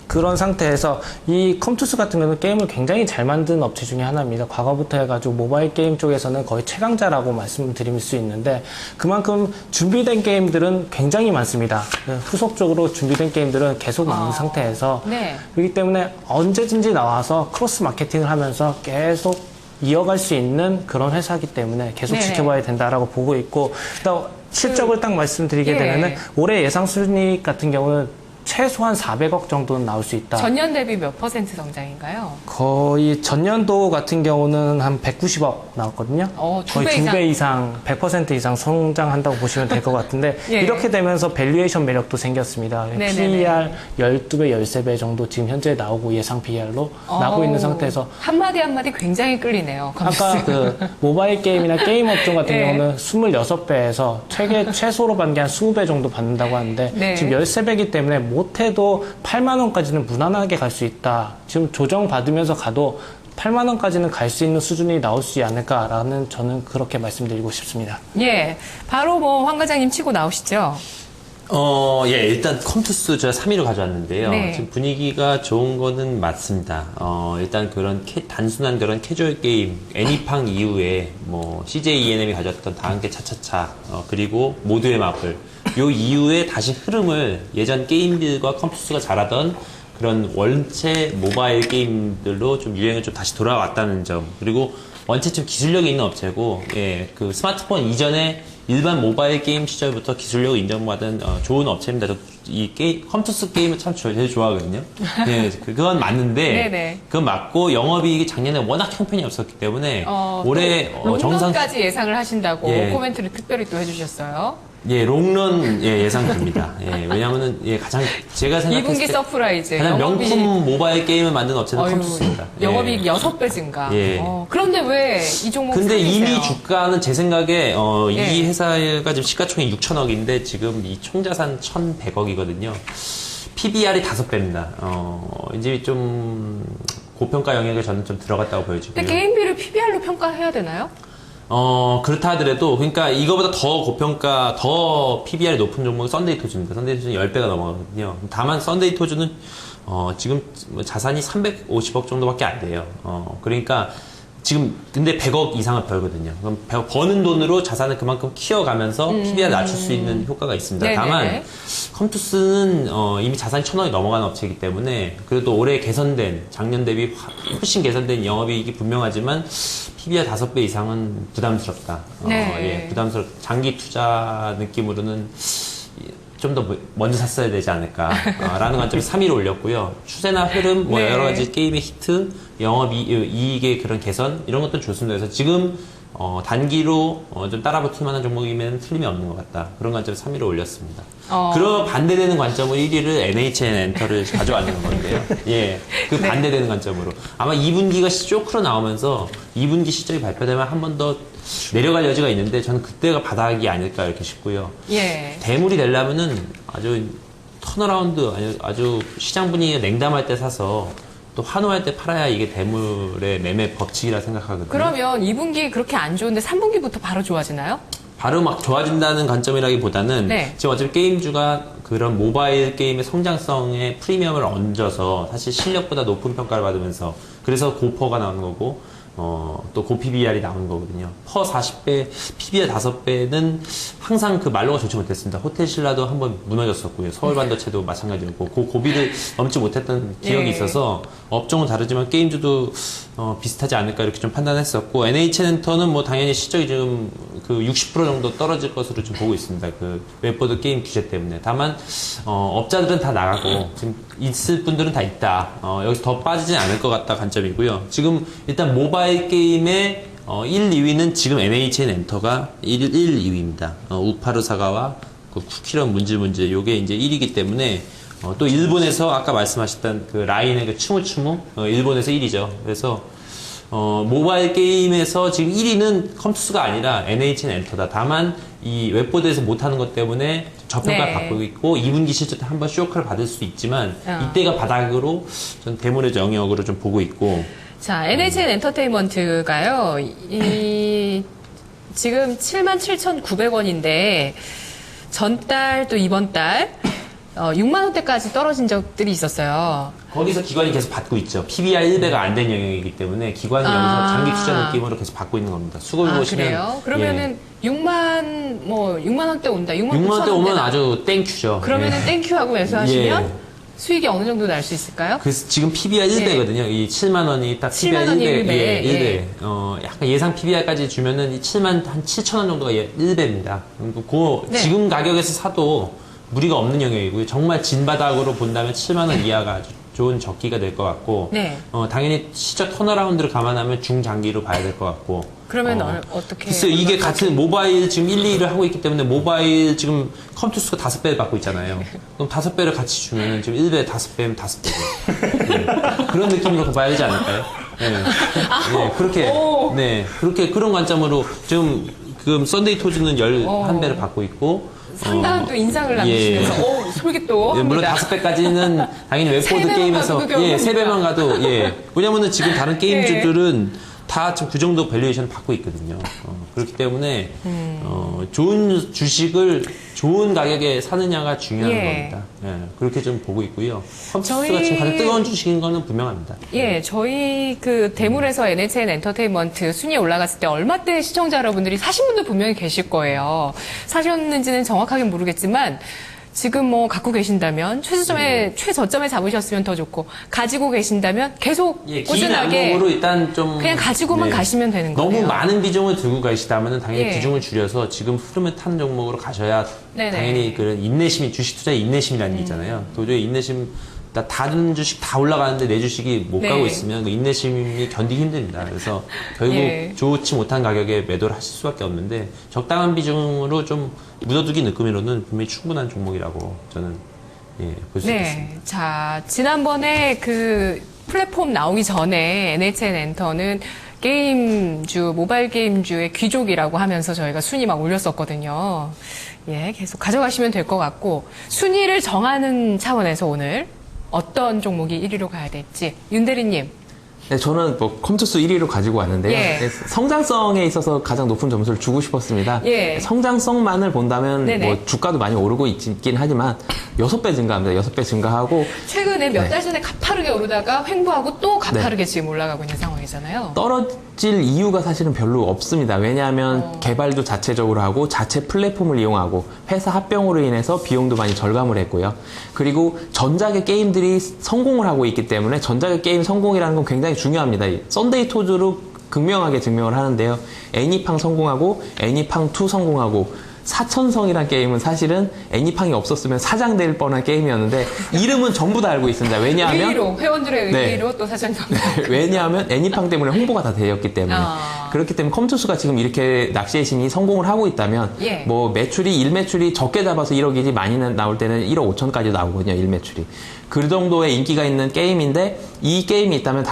S5: 그런 상태에서 이 컴투스 같은 경우는 게임을 굉장히 잘 만든 업체 중에 하나입니다. 과거부터 해가지고 모바일 게임 쪽에서는 거의 최강자라고 말씀드릴 수 있는데 그만큼 준비된 게임들은 굉장히 많습니다. 후속적으로 준비된 게임들은 계속 나오는 상태에서
S1: 네.
S5: 그렇기 때문에 언제든지 나와서 크로스 마케팅을 하면서 계속 이어갈 수 있는 그런 회사이기 때문에 계속
S1: 네네.
S5: 지켜봐야 된다라고 보고 있고 일단 실적을 딱 말씀드리게
S1: 예.
S5: 되면은 올해 예상 순이익 같은 경우는 최소한 400억 정도는 나올 수 있다.
S1: 전년 대비 몇 퍼센트 성장인가요?
S5: 거의 전년도 같은 경우는 한 190억 나왔거든요.
S1: 두
S5: 거의
S1: 배
S5: 두 배 이상, 100% 이상 성장한다고 보시면 될 것 같은데
S1: 예.
S5: 이렇게 되면서 밸류에이션 매력도 생겼습니다.
S1: 네네네.
S5: PER 12배, 13배 정도 지금 현재 나오고 예상 PER로 나오고 있는 상태에서
S1: 한마디 한마디 굉장히 끌리네요.
S5: 아까 그 모바일 게임이나 게임 업종 같은
S1: 예.
S5: 경우는 26배에서 최소로 받는 게 한 20배 정도 받는다고 하는데
S1: 네.
S5: 지금 13배이기 때문에 못해도 8만 원까지는 무난하게 갈 수 있다. 지금 조정 받으면서 가도 8만 원까지는 갈 수 있는 수준이 나올 수 있지 않을까라는 저는 그렇게 말씀드리고 싶습니다.
S1: 예. 바로 뭐 황 과장님 치고 나오시죠.
S2: 예, 일단 컴투스 제가 3위로 가져왔는데요.
S1: 네.
S2: 지금 분위기가 좋은 거는 맞습니다. 일단 그런 단순한 그런 캐주얼 게임, 애니팡 이후에 뭐 CJ ENM이 가져왔던 다함께 차차차, 그리고 모두의 마블, 요 이후에 다시 흐름을 예전 게임빌과 컴투스가 잘하던 그런 원체 모바일 게임들로 좀 유행을 좀 다시 돌아왔다는 점. 그리고 원체 좀 기술력이 있는 업체고, 예, 그 스마트폰 이전에 일반 모바일 게임 시절부터 기술력을 인정받은 좋은 업체입니다. 저 이 컴투스 게임을 참 제일 좋아하거든요. 예, 그건 맞는데,
S1: 네네.
S2: 그건 맞고 영업이익이 작년에 워낙 형편이 없었기 때문에 올해
S1: 롱런까지 예상을 하신다고
S2: 예.
S1: 코멘트를 특별히 또 해주셨어요.
S2: 예, 롱런 예상됩니다. 예, 왜냐하면은 가장 제가
S1: 2분기
S2: 생각했을 때
S1: 서프라이즈.
S2: 가장
S1: 영업이익,
S2: 명품 모바일 게임을 만든 업체는
S1: 어휴,
S2: 컴투스입니다.
S1: 영업이익
S2: 예.
S1: 6배 증가.
S2: 예.
S1: 그런데 왜 이 종목
S2: 근데
S1: 상위세요?
S2: 이미 주가는 제 생각에
S1: 예.
S2: 이 회사가 지금 시가총액 6천억인데 지금 이 총자산 1,100억이거든요. PBR이 5배입니다. 이제 좀 고평가 영역에 저는 좀 들어갔다고 보여지고요.
S1: 근데 게임비를 PBR로 평가해야 되나요?
S2: 그렇다 하더라도, 그러니까 이거보다 더 고평가, 더 PBR이 높은 종목이 썬데이 토즈입니다. 썬데이 토즈는 10배가 넘어가거든요. 다만 썬데이 토즈는, 지금 자산이 350억 정도밖에 안 돼요. 그러니까 지금 근데 100억 이상을 벌거든요. 그럼 버는 돈으로 자산을 그만큼 키워가면서 PBR 낮출 수 있는 효과가 있습니다.
S1: 네네네.
S2: 다만 컴투스는 이미 자산이 1,000억이 넘어가는 업체이기 때문에 그래도 올해 개선된 작년 대비 훨씬 개선된 영업이익이 분명하지만 PBR 5배 이상은 부담스럽다.
S1: 네.
S2: 예, 장기 투자 느낌으로는 좀 더 먼저 샀어야 되지 않을까라는 관점에서 3위로 올렸고요. 추세나 흐름, 뭐
S1: 네.
S2: 여러 가지 게임의 히트, 영업이익의 그런 개선 이런 것도 좋습니다. 그래서 지금 단기로 좀 따라붙을 만한 종목이면 틀림이 없는 것 같다. 그런 관점에서 3위로 올렸습니다. 그런 반대되는 관점으로 1위를 NHN 엔터를 가져왔는 건데요. 예, 그
S1: 네.
S2: 반대되는 관점으로 아마 2분기가 쇼크로 나오면서 2분기 실적이 발표되면 한 번 더 내려갈 여지가 있는데 저는 그때가 바닥이 아닐까 이렇게 싶고요.
S1: 예.
S2: 대물이 되려면은 아주 턴어라운드, 아주 시장 분위기가 냉담할 때 사서 또 환호할 때 팔아야 이게 대물의 매매 법칙이라 생각하거든요.
S1: 그러면 2분기 그렇게 안 좋은데 3분기부터 바로 좋아지나요?
S2: 바로 막 좋아진다는 관점이라기보다는
S1: 네.
S2: 지금 어차피 게임주가 그런 모바일 게임의 성장성에 프리미엄을 얹어서 사실 실력보다 높은 평가를 받으면서 그래서 고퍼가 나오는 거고 또 고 PBR이 나오는 거거든요. 퍼 40배, PBR 5배는 항상 그 말로가 좋지 못했습니다. 호텔신라도 한번 무너졌었고요. 서울반도체도 마찬가지였고, 그 고비를 넘지 못했던 기억이
S1: 예.
S2: 있어서 업종은 다르지만 게임주도 비슷하지 않을까 이렇게 좀 판단했었고, NH엔터는 뭐 당연히 실적이 지금 그 60% 정도 떨어질 것으로 좀 보고 있습니다. 그 웹보드 게임 규제 때문에. 다만 업자들은 다 나가고 지금 있을 분들은 다 있다. 여기서 더 빠지진 않을 것 같다 관점이고요. 지금 일단 모바일 게임의 1, 2위는 지금 NHN 엔터가 1, 2위입니다. 우파르 사가와 그 쿠키런 문질문질 요게 이제 1위이기 때문에 또 일본에서 아까 말씀하셨던 그 라인의 그 추무추무 일본에서 1위죠. 그래서 모바일 게임에서 지금 1위는 컴투스가 아니라 NHN 엔터다. 다만 이 웹보드에서 못하는 것 때문에 저평가를
S1: 네.
S2: 받고 있고 2분기 실적 때 한번 쇼크를 받을 수 있지만 이때가 바닥으로 전 대물의 영역으로 좀 보고 있고.
S1: 자, NHN 엔터테인먼트가요, 지금 77,900원인데, 전달 또 이번 달, 6만원대까지 떨어진 적들이 있었어요.
S2: 거기서 기관이 계속 받고 있죠. PBR 1배가 안 된 영역이기 때문에 기관이 여기서 장기 투자 느낌으로 계속 받고 있는 겁니다. 수급을 보시면.
S1: 그래요? 그러면은 6만원대 온다. 6만
S2: 6만원대 오면
S1: 9천원대
S2: 아주 땡큐죠.
S1: 그러면은
S2: 예.
S1: 땡큐하고 매수하시면
S2: 예.
S1: 수익이 어느 정도 날 수 있을까요?
S2: 그래서 지금 PBR 1배거든요. 이 7만원이 딱
S1: 7만
S2: PBR
S1: 원이
S2: 1배.
S1: 1배.
S2: 예, 1배. 약간 예상 PBR까지 주면은 이 7만, 한 7천원 정도가 1배입니다.
S1: 네.
S2: 지금 가격에서 사도 무리가 없는 영역이고요. 정말 진바닥으로 본다면 7만원 이하가 아주 좋은 적기가 될 것 같고.
S1: 네.
S2: 당연히 시적 턴어라운드를 감안하면 중장기로 봐야 될 것 같고.
S1: 그러면 어떻게?
S2: 글쎄요, 이게 같은 모바일 지금 1, 2위를 하고 있기 때문에 모바일 지금 컴투스가 5배를 받고 있잖아요. 그럼 5배를 같이 주면 지금 1배 5배면 5배고. 네. 그런 느낌으로 봐야 되지 않을까요? 네. 네, 그렇게, 네. 그렇게, 그런 관점으로 지금 썬데이 토즈는 11배를 받고 있고,
S1: 상당한 또 인상을 남기시면서, 솔깃도
S2: 예, 물론
S1: 합니다.
S2: 5배까지는 당연히 웹보드
S1: 3배만
S2: 게임에서,
S1: 가도 그
S2: 예,
S1: 경우입니다.
S2: 3배만 가도, 예. 왜냐면은 지금 다른 게임주들은 다 지금 그 정도 밸류에이션 받고 있거든요. 그렇기 때문에, 좋은 주식을 좋은 가격에 사느냐가 중요한
S1: 예.
S2: 겁니다. 예, 그렇게 좀 보고 있고요. 컴투스가
S1: 저희-
S2: 지금 가장 뜨거운 주식인 거는 분명합니다.
S1: 예, 저희 그 대물에서 NHN 엔터테인먼트 순위에 올라갔을 때 얼마 때 시청자 여러분들이 사신 분들 분명히 계실 거예요. 사셨는지는 정확하게 모르겠지만 지금 뭐 갖고 계신다면 최저점에 잡으셨으면 더 좋고 가지고 계신다면 계속
S2: 긴
S1: 꾸준하게
S2: 안목으로 일단 좀
S1: 그냥 가지고만 가시면 되는
S2: 너무
S1: 거예요.
S2: 많은 비중을 들고 가시다면 당연히
S1: 예.
S2: 비중을 줄여서 지금 흐름을 타는 종목으로 가셔야
S1: 네네.
S2: 당연히 그런 인내심이 주식 투자의 인내심이라는 게 있잖아요. 도저히 인내심 다른 주식 다 올라가는데 내 주식이 못
S1: 네.
S2: 가고 있으면 그 인내심이 견디기 힘듭니다. 그래서 결국
S1: 예.
S2: 좋지 못한 가격에 매도를 하실 수밖에 없는데 적당한 비중으로 좀 묻어두기 느낌으로는 분명히 충분한 종목이라고 저는 볼 수 있겠습니다.
S1: 네. 자, 지난번에 그 플랫폼 나오기 전에 NHN 엔터는 모바일 게임주의 귀족이라고 하면서 저희가 순위 막 올렸었거든요. 예, 계속 가져가시면 될 것 같고, 순위를 정하는 차원에서 오늘 어떤 종목이 1위로 가야 될지, 윤대리님,
S3: 네, 저는 뭐 컴투스 1위로 가지고 왔는데요.
S1: 예.
S3: 네, 성장성에 있어서 가장 높은 점수를 주고 싶었습니다.
S1: 예.
S3: 성장성만을 본다면
S1: 네네.
S3: 뭐 주가도 많이 오르고 있긴 하지만 6배 증가합니다. 6배 증가하고
S1: 최근에 몇
S3: 네.
S1: 달 전에 가파르게 오르다가 횡보하고 또 가파르게 지금 올라가고 있는 상황이잖아요.
S3: 떨어질 이유가 사실은 별로 없습니다. 왜냐하면 개발도 자체적으로 하고 자체 플랫폼을 이용하고 회사 합병으로 인해서 비용도 많이 절감을 했고요. 그리고 전작의 게임들이 성공을 하고 있기 때문에 전작의 게임 성공이라는 건 굉장히 중요합니다. 썬데이 토즈로 극명하게 증명을 하는데요. 애니팡 성공하고 애니팡2 성공하고 사천성이라는 게임은 사실은 애니팡이 없었으면 사장될 뻔한 게임이었는데 이름은 전부 다 알고 있습니다. 왜냐하면
S1: 의의로 회원들의
S3: 네.
S1: 의의로 또 사전성.
S3: 왜냐하면 애니팡 때문에 홍보가 다 되었기 때문에 그렇기 때문에 컴투스가 지금 이렇게 낚시의 신이 성공을 하고 있다면
S1: 예.
S3: 뭐 매출이 1매출이 적게 잡아서 1억이지 많이 나올 때는 1억 5천까지 나오거든요. 1매출이 그 정도의 인기가 있는 게임인데 이 게임이 있다면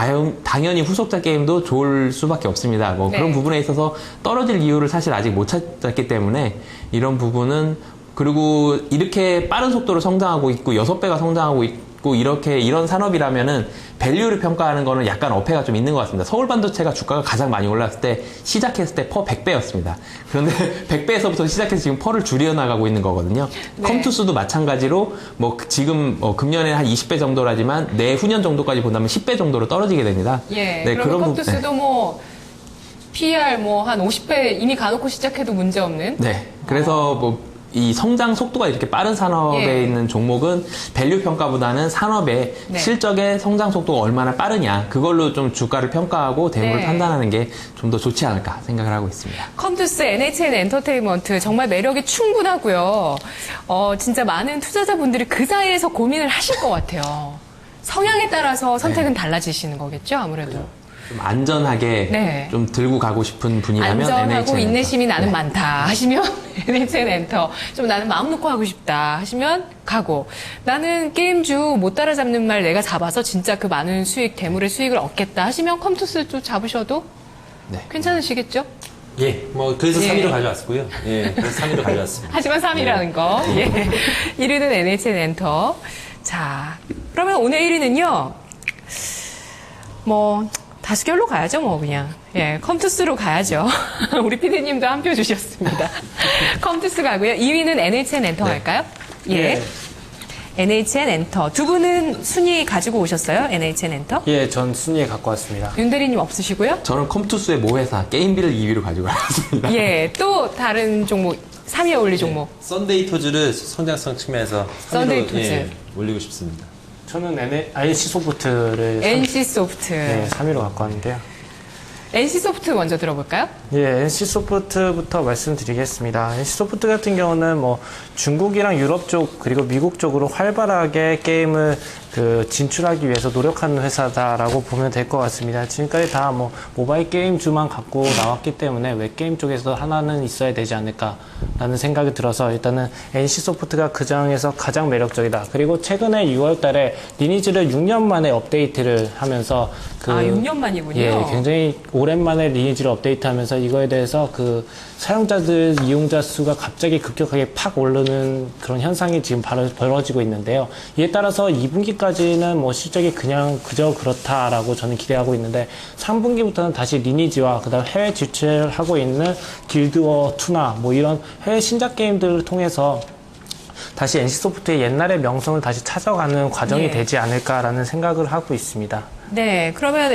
S3: 당연히 후속작 게임도 좋을 수밖에 없습니다. 뭐
S1: 네.
S3: 그런 부분에 있어서 떨어질 이유를 사실 아직 못 찾았기 때문에 이런 부분은 그리고 이렇게 빠른 속도로 성장하고 있고 6배가 성장하고 있고 이런 산업이라면은 밸류를 평가하는 거는 약간 어폐가 좀 있는 것 같습니다. 서울 반도체가 주가가 가장 많이 올랐을 때 시작했을 때 퍼 100배였습니다. 그런데 100배에서부터 시작해서 지금 퍼를 줄여나가고 있는 거거든요.
S1: 네.
S3: 컴투스도 마찬가지로 뭐 지금 금년에 한 20배 정도라지만 내후년 정도까지 본다면 10배 정도로 떨어지게 됩니다.
S1: 예.
S3: 네,
S1: 그러면
S3: 그런
S1: 컴투스도 뭐 PER 뭐 한 50배 이미 가놓고 시작해도 문제 없는.
S3: 네. 그래서 뭐 이 성장 속도가 이렇게 빠른 산업에
S1: 예.
S3: 있는 종목은 밸류 평가보다는 산업의
S1: 네.
S3: 실적의 성장 속도가 얼마나 빠르냐 그걸로 좀 주가를 평가하고 대물을
S1: 네.
S3: 판단하는 게 좀 더 좋지 않을까 생각을 하고 있습니다.
S1: 컴투스 NHN 엔터테인먼트 정말 매력이 충분하고요. 진짜 많은 투자자분들이 그 사이에서 고민을 하실 것 같아요. 성향에 따라서 선택은 달라지시는 거겠죠, 아무래도.
S3: 좀 안전하게
S1: 네.
S3: 좀 들고 가고 싶은 분이라면
S1: 안전하고
S3: NHN
S1: 인내심이 나는
S3: 네.
S1: 많다 하시면 NHN 엔터. 좀 나는 마음 놓고 하고 싶다 하시면 가고. 나는 게임주 못 따라잡는 말 내가 잡아서 진짜 그 많은 수익, 대물의 수익을 얻겠다 하시면 컴투스 좀 잡으셔도
S3: 네.
S1: 괜찮으시겠죠?
S2: 예, 뭐 그래서
S1: 예.
S2: 3위로 가져왔고요. 예, 그래서 3위로 가져왔습니다.
S1: 하지만 3위라는 거. 예. 1위는 NHN 엔터. 자, 그러면 오늘 1위는요. 뭐 다수결로 가야죠, 뭐 그냥. 예, 컴투스로 가야죠. 우리 피디님도 한 표 주셨습니다. 컴투스 가고요. 2위는 NHN 엔터 갈까요? 예. NHN 엔터. 두 분은 순위 가지고 오셨어요? NHN 엔터?
S5: 예, 전 순위에 갖고 왔습니다.
S1: 윤 대리님 없으시고요?
S3: 저는 컴투스의 모회사 게임비를 2위로 가지고 왔습니다.
S1: 예, 또 다른 종목 3위에 올릴 종목.
S2: 썬데이 토즈를 성장성 측면에서 3위로
S1: 썬데이 토즈.
S2: 올리고 싶습니다.
S5: 저는 NC소프트를
S1: NC소프트.
S5: 네, 3위로 갖고 왔는데요.
S1: NC소프트 먼저 들어볼까요?
S5: 예, NC소프트부터 말씀드리겠습니다. NC소프트 같은 경우는 뭐 중국이랑 유럽 쪽 그리고 미국 쪽으로 활발하게 게임을 진출하기 위해서 노력하는 회사다라고 보면 될 것 같습니다. 지금까지 다 뭐 모바일 게임주만 갖고 나왔기 때문에 웹게임 쪽에서 하나는 있어야 되지 않을까라는 생각이 들어서 일단은 NC소프트가 그 장에서 가장 매력적이다. 그리고 최근에 6월 달에 리니지를 6년 만에 업데이트를 하면서
S1: 6년 만이군요.
S5: 예, 굉장히 오랜만에 리니지를 업데이트하면서 이거에 대해서 사용자들, 이용자 수가 갑자기 급격하게 팍 오르는 그런 현상이 지금 바로 벌어지고 있는데요. 이에 따라서 2분기까지는 뭐 실적이 그저 그렇다라고 저는 기대하고 있는데 3분기부터는 다시 리니지와 그다음 해외 진출하고 있는 길드워 2나 뭐 이런 해외 신작 게임들을 통해서 다시 NC소프트의 옛날의 명성을 다시 찾아가는 과정이
S1: 네.
S5: 되지 않을까라는 생각을 하고 있습니다.
S1: 네, 그러면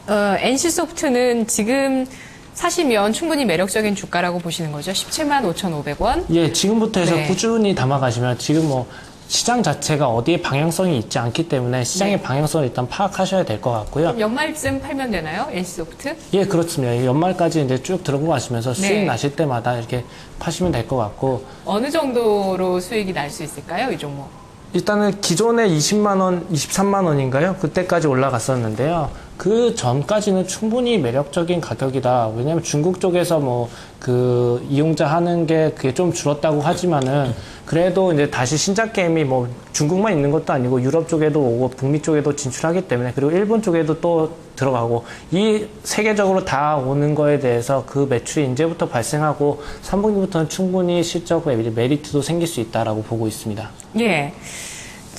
S1: NC소프트는 지금 사시면 충분히 매력적인 주가라고 보시는 거죠? 17만 5,500원.
S5: 예, 지금부터 해서
S1: 네.
S5: 꾸준히 담아가시면 지금 뭐 시장 자체가 어디에 방향성이 있지 않기 때문에 시장의
S1: 네.
S5: 방향성을 일단 파악하셔야 될 것 같고요.
S1: 그럼 연말쯤 팔면 되나요? NC소프트?
S5: 예, 그렇습니다. 연말까지 이제 쭉 들어고 가시면서 수익
S1: 네.
S5: 나실 때마다 이렇게 파시면 될 것 같고
S1: 어느 정도로 수익이 날 수 있을까요? 이 종목.
S5: 일단은 기존에 20만 원, 23만 원인가요? 그때까지 올라갔었는데요. 그 전까지는 충분히 매력적인 가격이다. 왜냐면 중국 쪽에서 이용자 하는 게 그게 좀 줄었다고 하지만은 그래도 이제 다시 신작 게임이 뭐 중국만 있는 것도 아니고 유럽 쪽에도 오고 북미 쪽에도 진출하기 때문에 그리고 일본 쪽에도 또 들어가고 이 세계적으로 다 오는 거에 대해서 그 매출이 이제부터 발생하고 3분기부터는 충분히 실적 메리트도 생길 수 있다라고 보고 있습니다.
S1: 예.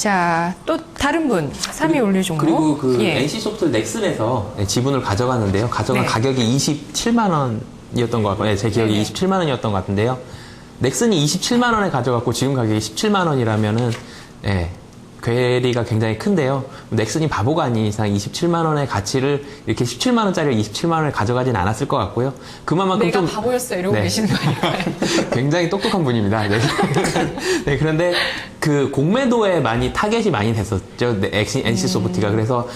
S1: 자, 또 다른 분 3위 올릴 종목.
S3: 그리고 그
S1: 예.
S3: NC소프트 넥슨에서 지분을 가져갔는데요. 가져간
S1: 네.
S3: 가격이 27만 원이었던 것 같고, 제 기억이
S1: 네네.
S3: 27만 원이었던 것 같은데요. 넥슨이 27만 원에 가져갔고 지금 가격이 17만 원이라면은 괴리가 굉장히 큰데요. 넥슨이 바보가 아닌 이상 27만 원의 가치를 이렇게 17만 원짜리를 27만 원에 가져가진 않았을 것 같고요. 그만큼
S1: 내가
S3: 좀
S1: 바보였어 이러고
S3: 네.
S1: 계시는 거 아닐까요?
S3: 굉장히 똑똑한 분입니다. 네. 네, 그런데 그 공매도에 타겟이 많이 됐었죠. NC소프트가. 그래서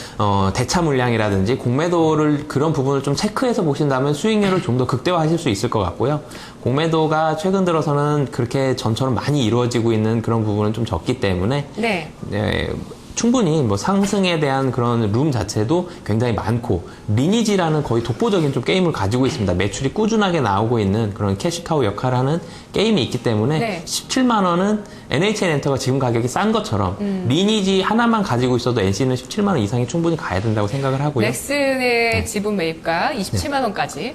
S3: 대차 물량이라든지 공매도를 그런 부분을 좀 체크해서 보신다면 수익률을 좀 더 극대화하실 수 있을 것 같고요. 공매도가 최근 들어서는 그렇게 전처럼 많이 이루어지고 있는 그런 부분은 좀 적기 때문에
S1: 네.
S3: 충분히 뭐 상승에 대한 그런 룸 자체도 굉장히 많고, 리니지라는 거의 독보적인 좀 게임을 가지고 있습니다. 매출이 꾸준하게 나오고 있는 그런 캐시카우 역할을 하는 게임이 있기 때문에
S1: 네.
S3: 17만 원은 NHN 엔터가 지금 가격이 싼 것처럼 리니지 하나만 가지고 있어도 NC는 17만 원 이상이 충분히 가야 된다고 생각을 하고요.
S1: 넥슨의 지분 매입가 27만 원까지.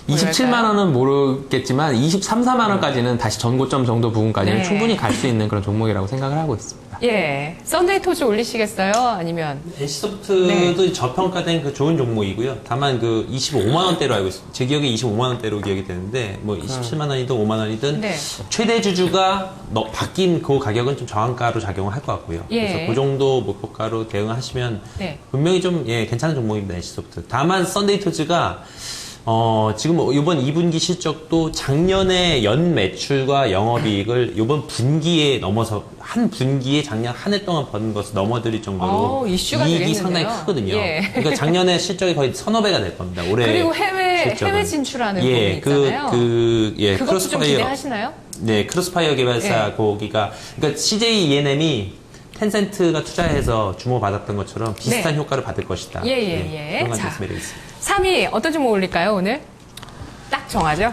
S3: 27만 원은 모르겠지만 23, 4만 원까지는 다시 전고점 정도 부분까지는
S1: 네.
S3: 충분히 갈 수 있는 그런 종목이라고 생각을 하고 있습니다.
S1: 예. 썬데이 토즈 올리시겠어요? 아니면
S2: NC소프트도
S1: 네.
S2: 저평가된 그 좋은 종목이고요. 다만 그 25만 원대로 알고 있습니다. 제 기억에 25만 원대로 기억이 되는데 뭐 27만 원이든 5만 원이든
S1: 네.
S2: 최대 주주가 바뀐 그 가격은 좀 저항가로 작용을 할 것 같고요.
S1: 예.
S2: 그래서 그 정도 목표가로 대응하시면
S1: 네.
S2: 분명히 좀 괜찮은 종목입니다. NC소프트. 다만 썬데이토즈가 지금 이번 2분기 실적도 작년에 연 매출과 영업이익을 이번 분기에 넘어서 한 분기에 작년 한 해 동안 버는 것을 넘어들일 정도로
S1: 이슈가
S2: 이익이
S1: 되겠는데요.
S2: 상당히 크거든요.
S1: 예.
S2: 그러니까 작년에 실적이 거의 서너 배가 될 겁니다. 올해
S1: 그리고 해외
S2: 실적은.
S1: 진출하는 부분이 있잖아요. 그것도 좀 기대하시나요?
S2: 네, 크로스파이어 개발사
S1: 예.
S2: 거기가 그러니까 CJ E&M이 텐센트가 투자해서 주목받았던 것처럼 비슷한
S1: 네.
S2: 효과를 받을 것이다.
S1: 예.
S2: 그런 건
S1: 자.
S2: 말씀드리겠습니다.
S1: 3위 어떤 종목 올릴까요, 오늘? 딱 정하죠?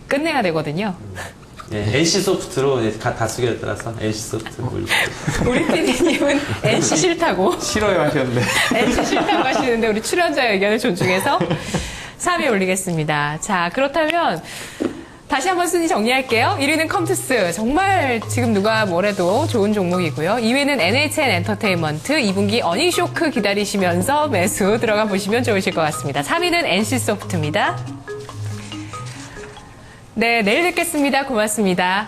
S1: 끝내야 되거든요.
S2: 네, NC소프트로 다수결에 따라서 NC소프트 올리고.
S1: 우리 PD님은 NC 싫다고.
S3: 싫어요 하셨는데.
S1: NC 싫다고 하시는데 우리 출연자 의견을 존중해서 3위 올리겠습니다. 자, 그렇다면 다시 한번 순위 정리할게요. 1위는 컴투스. 정말 지금 누가 뭐래도 좋은 종목이고요. 2위는 NHN 엔터테인먼트. 2분기 어닝 쇼크 기다리시면서 매수 들어가 보시면 좋으실 것 같습니다. 3위는 NC소프트입니다. 네, 내일 뵙겠습니다. 고맙습니다.